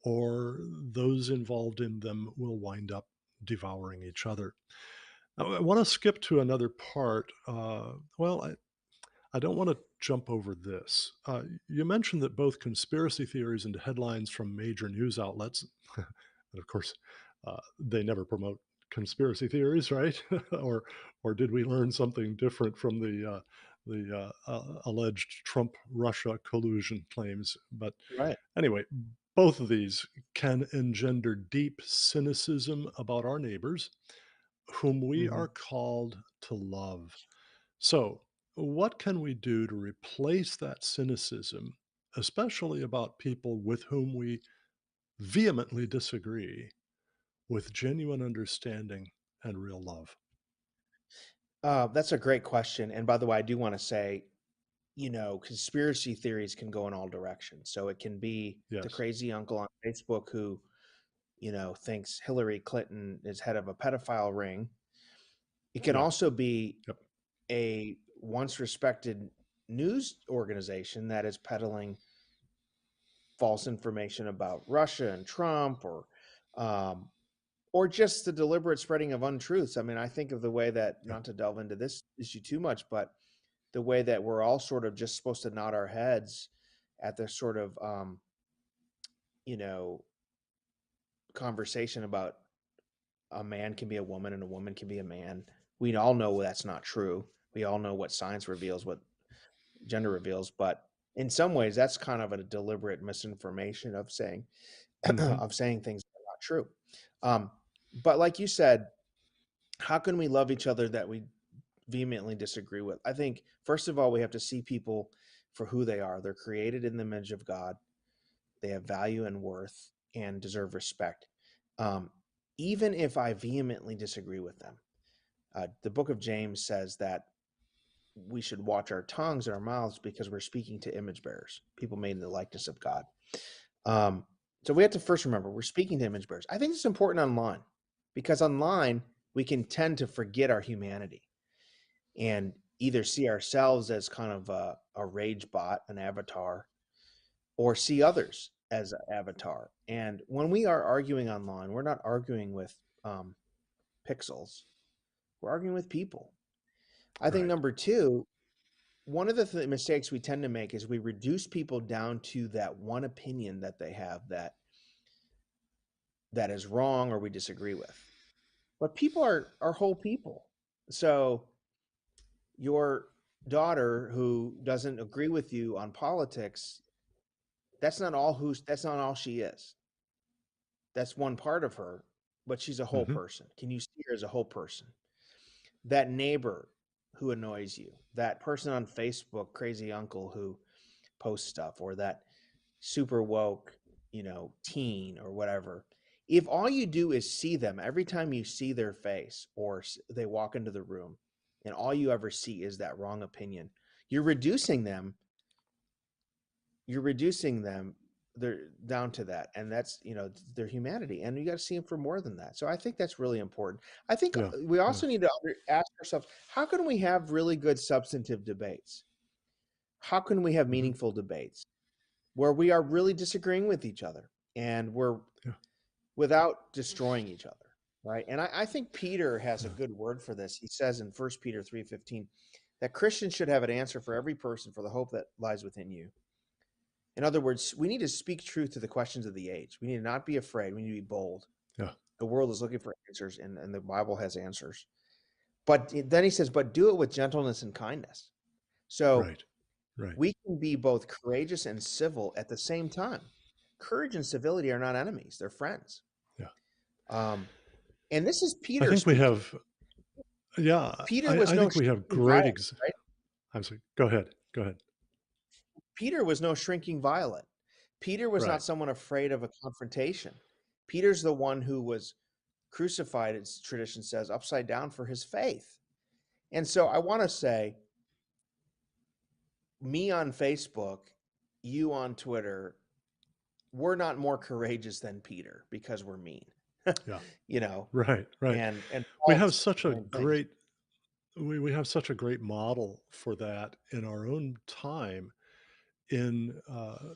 or those involved in them will wind up devouring each other. Now, I want to skip to another part. I don't want to jump over this. You mentioned that both conspiracy theories and headlines from major news outlets, and of course, they never promote conspiracy theories, right? or did we learn something different from the alleged Trump-Russia collusion claims? But Right. anyway, both of these can engender deep cynicism about our neighbors, whom we Hmm. are called to love. So, what can we do to replace that cynicism, especially about people with whom we vehemently disagree, with genuine understanding and real love? That's a great question. And by the way, I do want to say, conspiracy theories can go in all directions. So it can be the Yes. crazy uncle on Facebook who, thinks Hillary Clinton is head of a pedophile ring. It can Yeah. also be Yep. a once respected news organization that is peddling false information about Russia and Trump, um, or just the deliberate spreading of untruths. I mean, I think of the way that, Yeah. not to delve into this issue too much, but the way that we're all sort of just supposed to nod our heads at the sort of you know conversation about a man can be a woman and a woman can be a man. We all know that's not true. We all know what science reveals, what gender reveals, but in some ways that's kind of a deliberate misinformation of saying Hmm. of saying things that are not true. Um, but like you said, how can we love each other that we vehemently disagree with? I think first of all we have to see people for who they are. They're created in the image of God. They have value and worth and deserve respect. Um, Even if I vehemently disagree with them, the book of James says that we should watch our tongues and our mouths because we're speaking to image bearers, people made in the likeness of God. Um, so we have to first remember we're speaking to image bearers. I think it's important online because online we can tend to forget our humanity and either see ourselves as kind of a rage bot, an avatar, or see others as an avatar. And when we are arguing online, we're not arguing with pixels, we're arguing with people. I think Right. number two, one of the mistakes we tend to make is we reduce people down to that one opinion that they have that is wrong or we disagree with. But people are whole people. So your daughter who doesn't agree with you on politics, that's not all she is. That's one part of her, but she's a whole Hmm. person. Can you see her as a whole person? That neighbor who annoys you, that person on Facebook, crazy uncle who posts stuff, or that super woke, teen or whatever. If all you do is see them every time you see their face or they walk into the room and all you ever see is that wrong opinion, you're reducing them you're reducing them they're down to that, and that's their humanity, and you got to see them for more than that. So I think that's really important. I think Yeah. we Yeah. also need to ask ourselves, how can we have really good substantive debates? How can we have Hmm. meaningful debates where we are really disagreeing with each other and we're Yeah. without destroying each other, right? And I think Peter has a Yeah. good word for this. He says in 1 Peter 3:15 that Christians should have an answer for every person for the hope that lies within you. In other words, we need to speak truth to the questions of the age. We need to not be afraid. We need to be bold. Yeah. The world is looking for answers, and the Bible has answers. But then he says, but do it with gentleness and kindness. So Right. Right. we can be both courageous and civil at the same time. Courage and civility are not enemies, they're friends. Yeah. Um, and this is I Peter think we speaking. have. Yeah. Peter I, was I no think we have shrinking great. violet, right? I'm sorry. Go ahead. Go ahead. Peter was no shrinking violet. Peter was not Right. someone afraid of a confrontation. Peter's the one who was crucified, as tradition says, upside down for his faith. And so I want to say, me on Facebook, you on Twitter, we're not more courageous than Peter because we're mean, Yeah. you know, Right. Right. and We Paul have was such the a same thing. great. We have such a great model for that in our own time in uh,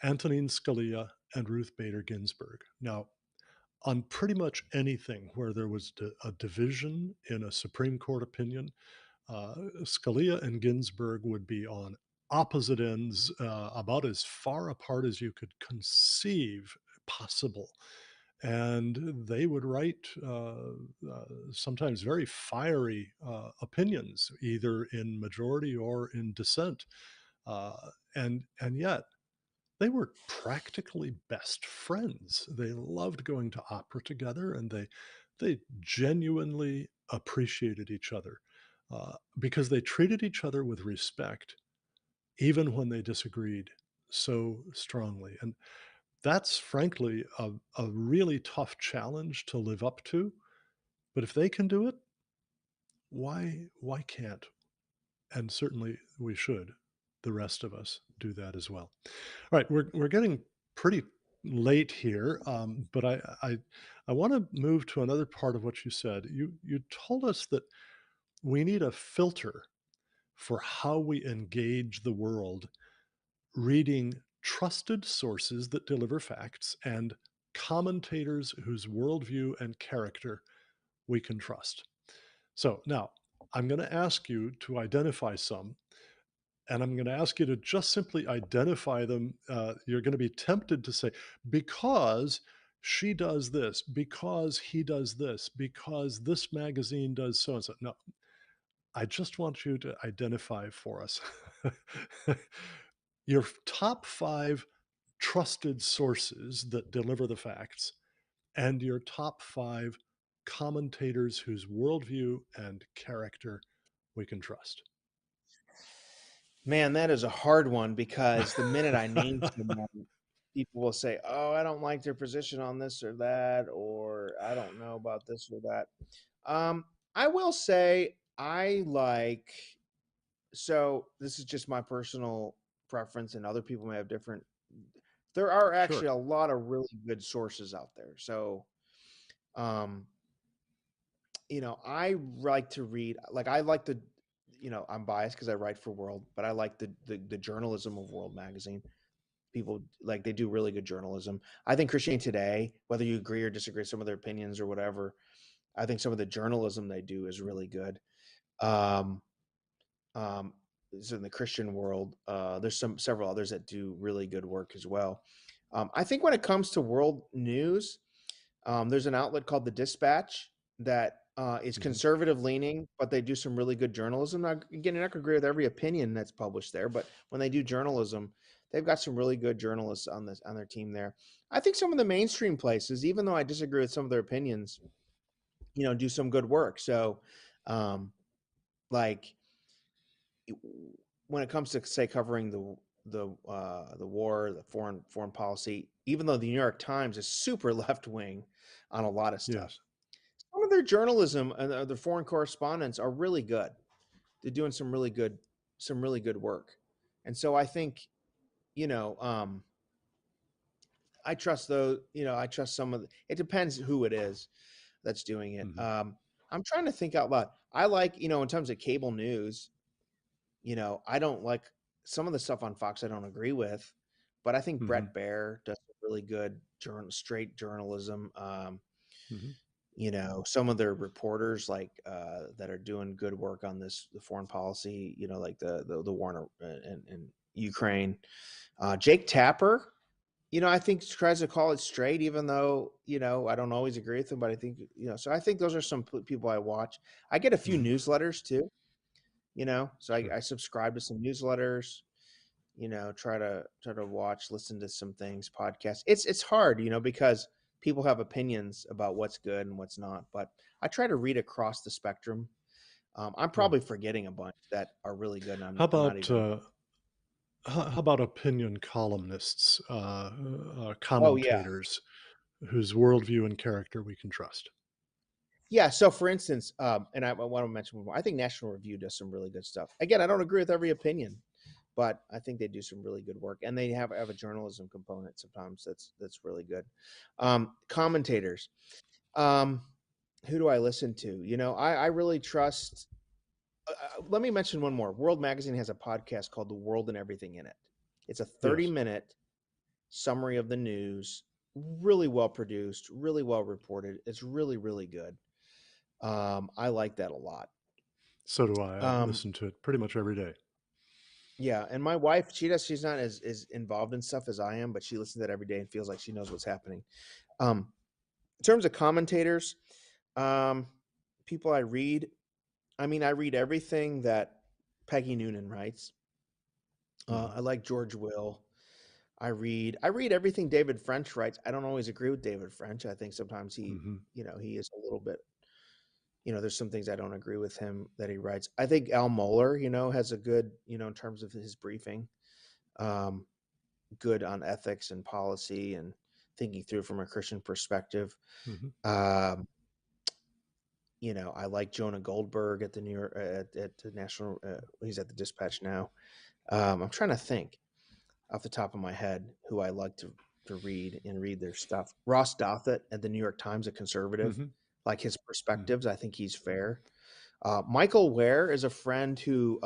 Antonin Scalia and Ruth Bader Ginsburg. Now, on pretty much anything where there was a division in a Supreme Court opinion, Scalia and Ginsburg would be on opposite ends, about as far apart as you could conceive possible. And they would write sometimes very fiery opinions, either in majority or in dissent. And yet they were practically best friends. They loved going to opera together, and they genuinely appreciated each other because they treated each other with respect, even when they disagreed so strongly. And that's frankly a really tough challenge to live up to. But if they can do it, why can't? And certainly we should. The rest of us do that as well. All right, we're getting pretty late here, but I want to move to another part of what you said. You told us that we need a filter for how we engage the world, reading trusted sources that deliver facts and commentators whose worldview and character we can trust. So now I'm going to ask you to identify some, and I'm going to ask you to just simply identify them. You're going to be tempted to say, because she does this, because he does this, because this magazine does so and so. No, I just want you to identify for us your top five trusted sources that deliver the facts and your top five commentators whose worldview and character we can trust. Man, that is a hard one because the minute I name someone, people will say, "Oh, I don't like their position on this or that," or "I don't know about this or that." I will say I like. So this is just my personal preference, and other people may have different. There are actually Sure. a lot of really good sources out there. So, um, I like to read. Like I like the, I'm biased because I write for World, but I like the journalism of World magazine. People like they do really good journalism. I think Christianity Today, whether you agree or disagree with some of their opinions or whatever, I think some of the journalism they do is really good. Um, um, so in the Christian world, there's several others that do really good work as well. I think when it comes to world news, there's an outlet called the Dispatch that is Hmm. conservative leaning, but they do some really good journalism. Now, again, you're not going to agree with every opinion that's published there, but when they do journalism, they've got some really good journalists on their team there. I think some of the mainstream places, even though I disagree with some of their opinions, do some good work. So, um, like when it comes to say covering the war, the foreign policy, even though the New York Times is super left wing on a lot of stuff, Yes. some of their journalism and their foreign correspondents are really good. They're doing some really good work, and so I think you know, um, I trust those. I trust some of. It depends who it is that's doing it. Hmm. I'm trying to think out loud. I like in terms of cable news. I don't like some of the stuff on Fox I don't agree with, but I think Hmm. Brett Baer does really good straight journalism. Hmm. Some of their reporters like that are doing good work on the foreign policy, like the war in Ukraine. Jake Tapper, I think tries to call it straight, even though, I don't always agree with him, but I think, so I think those are some people I watch. I get a few Hmm. newsletters too, so I, Sure. I subscribe to some newsletters, try to watch, listen to some things, podcasts. It's hard, because people have opinions about what's good and what's not, but I try to read across the spectrum. I'm Yeah. probably forgetting a bunch that are really good, and How I'm not about even aware. uh, how about opinion columnists, Oh yeah. commentators whose worldview and character we can trust? Yeah, so for instance, and I want to mention one more. I think National Review does some really good stuff. Again, I don't agree with every opinion, but I think they do some really good work, and they have a journalism component sometimes that's really good. Commentators, um, who do I listen to? I really trust. Let me mention one more. World Magazine has a podcast called "The World and Everything in It." It's a Yes. 30-minute summary of the news, really well produced, really well reported. It's really really good. I like that a lot. So do I. I Um, listen to it pretty much every day. yeah, and my wife, she's not as involved in stuff as I am, but she listens to that every day and feels like she knows what's happening. Um, in terms of commentators, um, people I read, I mean, I read everything that Peggy Noonan writes. Hmm. I like George Will. I read everything David French writes. I don't always agree with David French. I think sometimes Hmm. he is a little bit, there's some things I don't agree with him that he writes. I think Al Mohler, has a good, in terms of his briefing. Um, Good on ethics and policy and thinking through from a Christian perspective. Hmm. Um, I like Jonah Goldberg at the New York at the National. He's at the Dispatch now. I'm trying to think off the top of my head who I like to read their stuff. Ross Douthat at the New York Times, a conservative. Hmm. Like his Hmm. perspectives, I think he's fair. Michael Ware is a friend who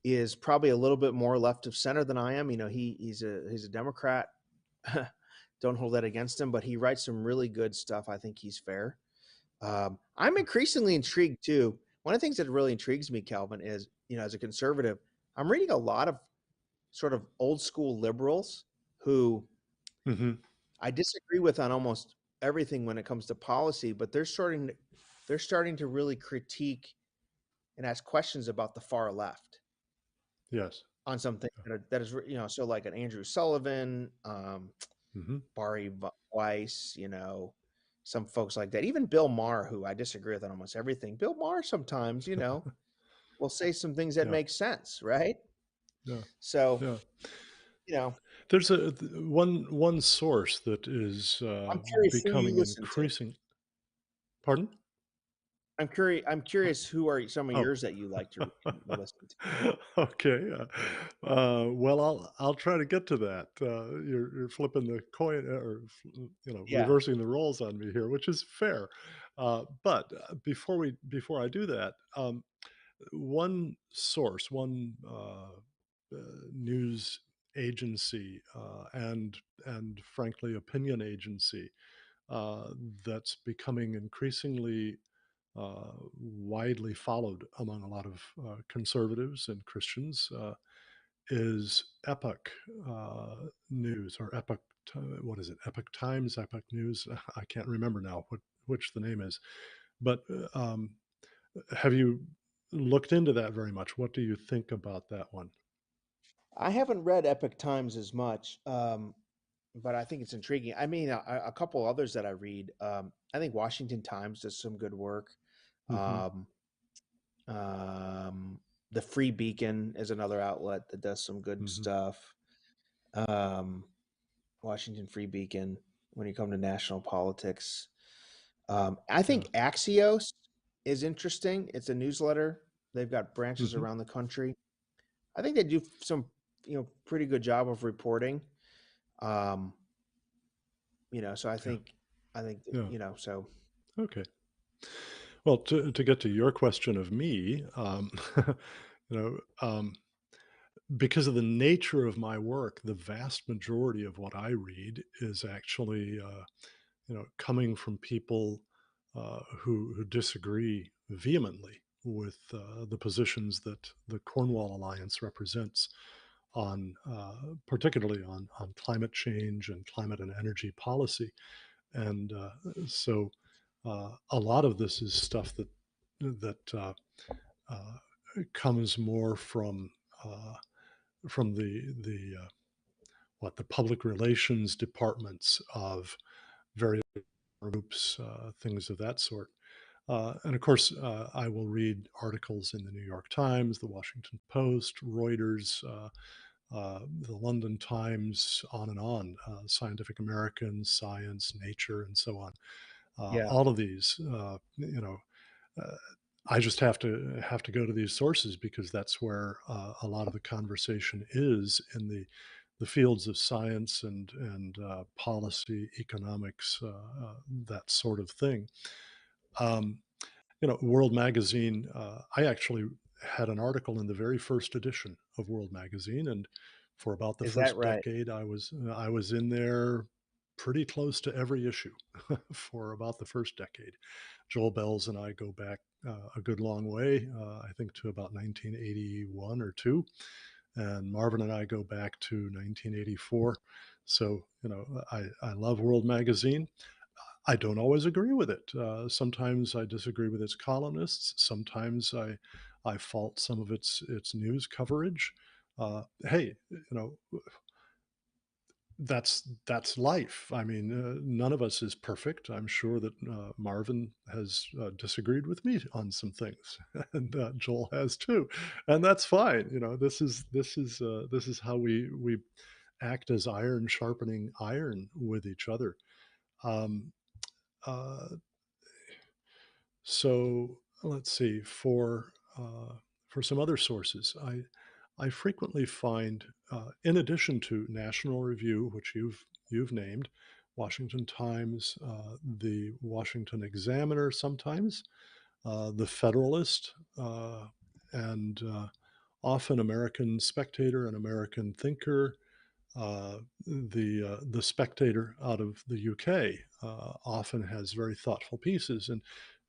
is probably a little bit more left of center than I am. He's a Democrat. Don't hold that against him, but he writes some really good stuff. I think he's fair. I'm increasingly intrigued too. One of the things that really intrigues me, Calvin, is as a conservative, I'm reading a lot of sort of old school liberals who Hmm. I disagree with on almost everything when it comes to policy, but they're starting to really critique and ask questions about the far left Yes. on something that is so like an Andrew Sullivan, Hmm. Bari Weiss, some folks like that. Even Bill Maher, who I disagree with on almost everything. Bill Maher sometimes, will say some things that Yeah. make sense, right? Yeah. So, Yeah. you know, There's one source that is I'm curious who you becoming listen to. increasing. Pardon? I'm curious who are some of Oh. yours that you like to listen to. Okay. Well, I'll try to get to that. You're flipping the coin, or Yeah. reversing the roles on me here, which is fair. But before I do that, one source, one news agency, and frankly opinion agency, uh, that's becoming increasingly widely followed among a lot of conservatives and Christians, is Epoch News, or what is it? Epoch Times, Epoch News. I can't remember now which the name is. But have you looked into that very much? What do you think about that one? I haven't read Epic Times as much, but I think it's intriguing. I mean, a couple others that I read. I think Washington Times does some good work. Hmm. Um, the Free Beacon is another outlet that does some good Hmm. stuff. Um, Washington Free Beacon when you come to national politics. I Yeah. think Axios is interesting. It's a newsletter. They've got branches Hmm. around the country. I think they do some, pretty good job of reporting. Um, so I Yeah. think, I think, that, Yeah. so Okay. Well, to get to your question of me, you know, because of the nature of my work, the vast majority of what I read is actually, coming from people who disagree vehemently. the positions that the Cornwall Alliance represents on particularly on climate change and climate and energy policy. And so a lot of this is stuff that uh, comes more uh, from the public relations departments of various groups, things of that sort. And of course, I will read articles in the New York Times, the Washington Post, Reuters, the London Times, on, Scientific American, Science, Nature, and so on. Yeah. All of these, uh, I just have to go to these sources because that's where a lot of the conversation is in the fields of science and policy, economics, that sort of thing. Um, World Magazine. I actually had an article in the very first edition of World Magazine, and for about the Is that first right? decade, I was in there pretty close to every issue for about the first decade. Joel Bells and I go back a good long way, I think to about 1981 or two, and Marvin and I go back to 1984. So I love World Magazine. I don't always agree with it. Sometimes I disagree with its columnists. Sometimes I fault some of its news coverage. Hey, that's life. I mean, none of us is perfect. I'm sure that Marvin has disagreed with me on some things, and Joel has too, and that's fine. This is how we act as iron sharpening iron with each other. Um, uh, So let's see. For some other sources, I frequently find, in addition to National Review, which you've named, Washington Times, the Washington Examiner, sometimes the Federalist, and often American Spectator and American Thinker. The Spectator out of the UK often has very thoughtful pieces,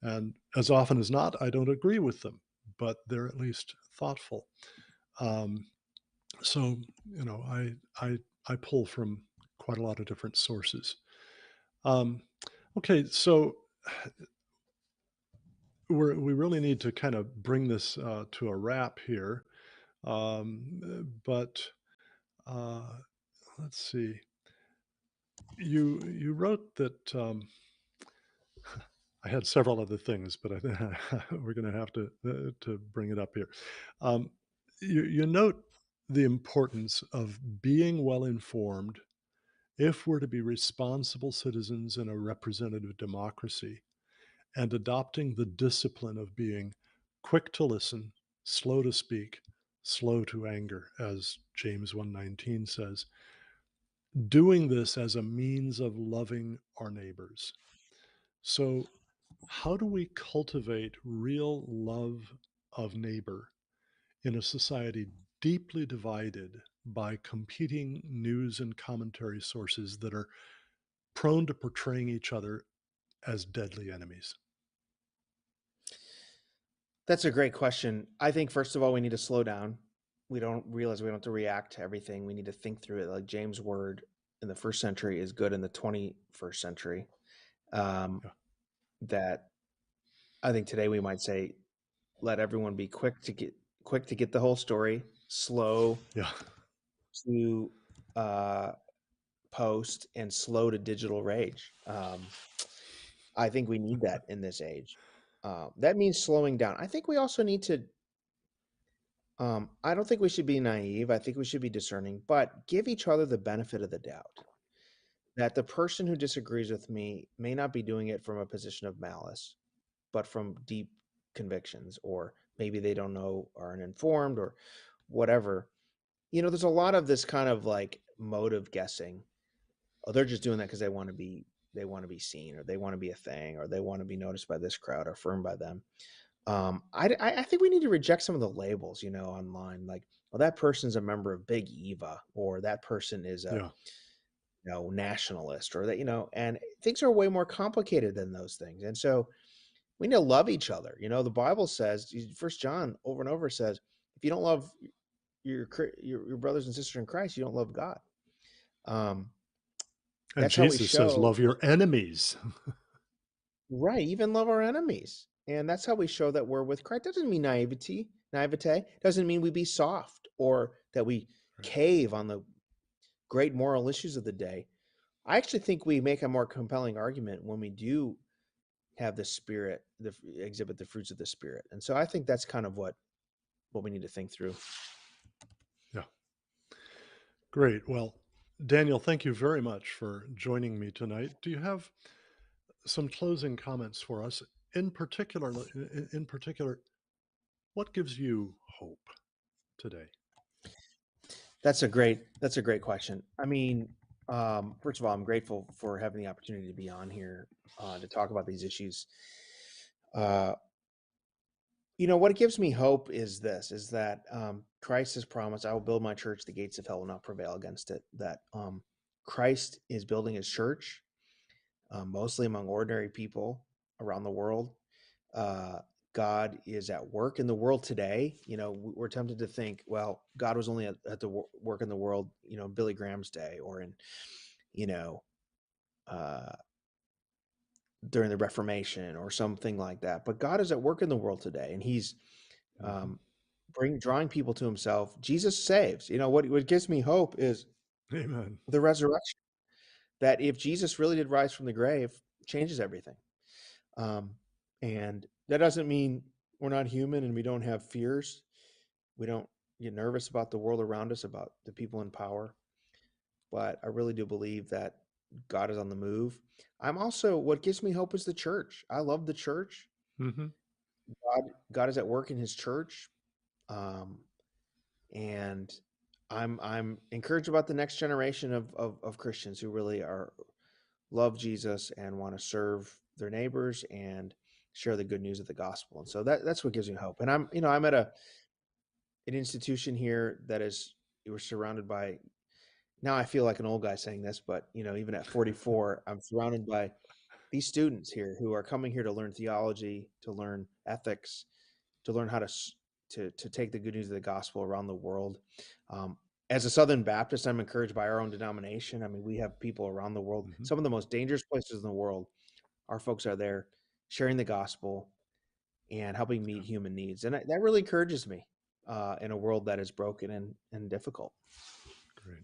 and as often as not, I don't agree with them, but they're at least thoughtful. Um, so I pull from quite a lot of different sources. Um, okay, so we really need to kind of bring this to a wrap here, but uh, let's see. You wrote that. I had several other things, but I think we're going to have to bring it up here. Um, you note the importance of being well informed if we're to be responsible citizens in a representative democracy, and adopting the discipline of being quick to listen, slow to speak, slow to anger, as James 1:19 says. Doing this as a means of loving our neighbors. So, how do we cultivate real love of neighbor in a society deeply divided by competing news and commentary sources that are prone to portraying each other as deadly enemies? That's a great question. I think first of all, we need to slow down. We don't realize we don't have to react to everything. We need to think through it. Like James' word in the first century is good in the 21st century. Um, Yeah. that I think today we might say, let everyone be quick to get the whole story, slow Yeah. to uh, post, and slow to digital rage. I think we need that in this age. That means slowing down. I think we also need to I don't think we should be naive. I think we should be discerning, but give each other the benefit of the doubt that the person who disagrees with me may not be doing it from a position of malice, but from deep convictions, or maybe they don't know, are uninformed, or whatever. There's a lot of this kind of like motive guessing. Oh, they're just doing that because they want to be seen, or they want to be a thing, or they want to be noticed by this crowd, or affirmed by them. I think we need to reject some of the labels, online, like, well, that person's a member of Big Eva, or that person is a Yeah. nationalist, or that, and things are way more complicated than those things. And so we need to love each other. The Bible says, First John over and over says, if you don't love your brothers and sisters in Christ, you don't love God. Um, And that's how we Jesus says, show, love your enemies. right, even love our enemies. And that's how we show that we're with Christ. Doesn't mean naivete. Doesn't mean we be soft or that we Right. cave on the great moral issues of the day. I actually think we make a more compelling argument when we do have the spirit, exhibit the fruits of the spirit. And so I think that's kind of what we need to think through. Yeah. Great. Well, Daniel, thank you very much for joining me tonight. Do you have some closing comments for us? In particular, what gives you hope today? That's a great question. I mean, first of all, I'm grateful for having the opportunity to be on here to talk about these issues. Uh, what gives me hope is this: is that Christ has promised, "I will build my church; the gates of hell will not prevail against it." That Christ is building His church, mostly among ordinary people around the world. Uh, God is at work in the world today. We're tempted to think, well, God was only at the work in the world, Billy Graham's day, or in, you know, uh, during the Reformation or something like that. But God is at work in the world today, and He's Mhm. um, drawing people to Himself. Jesus saves. What gives me hope is Amen. the resurrection. That if Jesus really did rise from the grave, changes everything. Um, and that doesn't mean we're not human and we don't have fears. We don't get nervous about the world around us, about the people in power. But I really do believe that God is on the move. What gives me hope is the church. I love the church. Mhm. God is at work in His church. Um, and I'm encouraged about the next generation of Christians who really are love Jesus and want to serve their neighbors and share the good news of the gospel. And so that's what gives me hope. And I'm at an institution here that is we're surrounded by, now I feel like an old guy saying this, but even at 44, I'm surrounded by these students here who are coming here to learn theology, to learn ethics, to learn how to take the good news of the gospel around the world. Um, as a Southern Baptist, I'm encouraged by our own denomination. I mean, we have people around the world. Mhm. Some of the most dangerous places in the world, our folks are there sharing the gospel and helping meet human needs. And that really encourages me in a world that is broken and difficult. Great.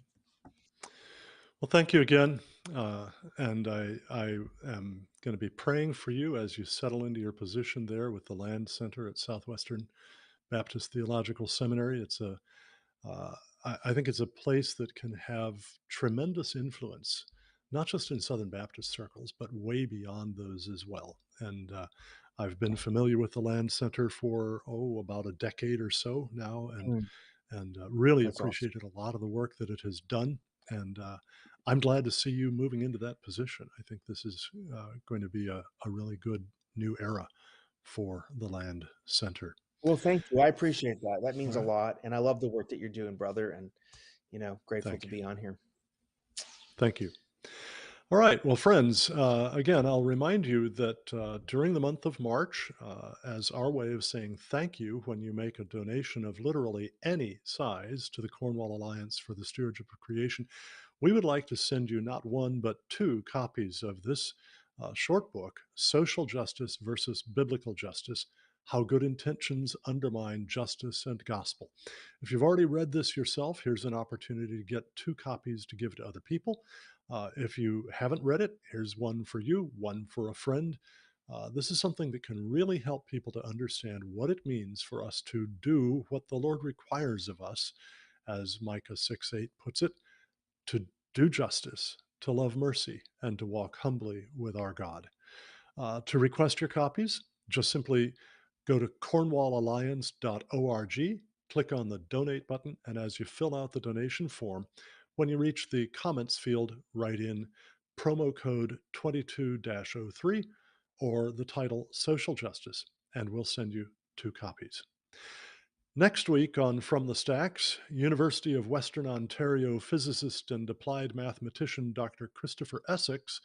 Well, thank you again. And I am going to be praying for you as you settle into your position there with the Land Center at Southwestern Baptist Theological Seminary. Uh, I think it's a place that can have tremendous influence, not just in Southern Baptist circles, but way beyond those as well. And I've been familiar with the Land Center for, about a decade or so now, and Mm, really that's awesome. appreciated a lot of the work that it has done. And I'm glad to see you moving into that position. I think this is going to be a really good new era for the Land Center. Well, thank you. I appreciate that. That All means a right. lot. And I love the work that you're doing, brother. And, grateful Thank to you. be on here. Thank you. All right. Well, friends, again, I'll remind you that during the month of March, as our way of saying thank you when you make a donation of literally any size to the Cornwall Alliance for the Stewardship of Creation, we would like to send you not one, but two copies of this short book, Social Justice versus Biblical Justice: How Good Intentions Undermine Justice and Gospel. If you've already read this yourself, here's an opportunity to get two copies to give to other people. If you haven't read it, here's one for you, one for a friend. This is something that can really help people to understand what it means for us to do what the Lord requires of us, as Micah 6:8 puts it, to do justice, to love mercy, and to walk humbly with our God. To request your copies, just simply go to cornwallalliance.org, click on the donate button, and as you fill out the donation form, when you reach the comments field, write in promo code 22 03 or the title Social Justice, and we'll send you two copies. Next week on From the Stacks, University of Western Ontario physicist and applied mathematician Dr. Christopher Essex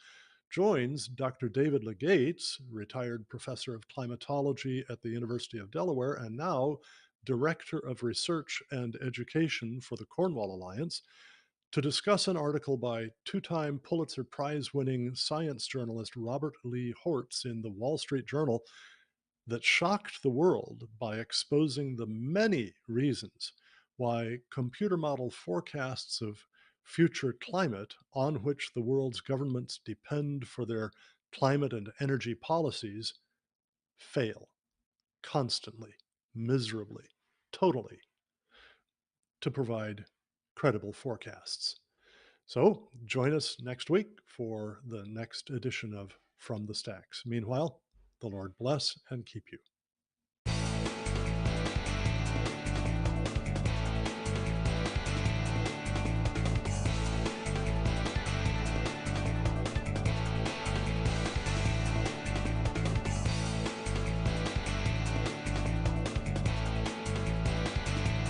joins Dr. David Legates, retired professor of climatology at the University of Delaware and now director of research and education for the Cornwall Alliance, to discuss an article by two-time Pulitzer Prize winning science journalist Robert Lee Hortz in the Wall Street Journal that shocked the world by exposing the many reasons why computer model forecasts of future climate on which the world's governments depend for their climate and energy policies fail constantly, miserably, totally to provide credible forecasts. So join us next week for the next edition of From the Stacks. Meanwhile, the Lord bless and keep you.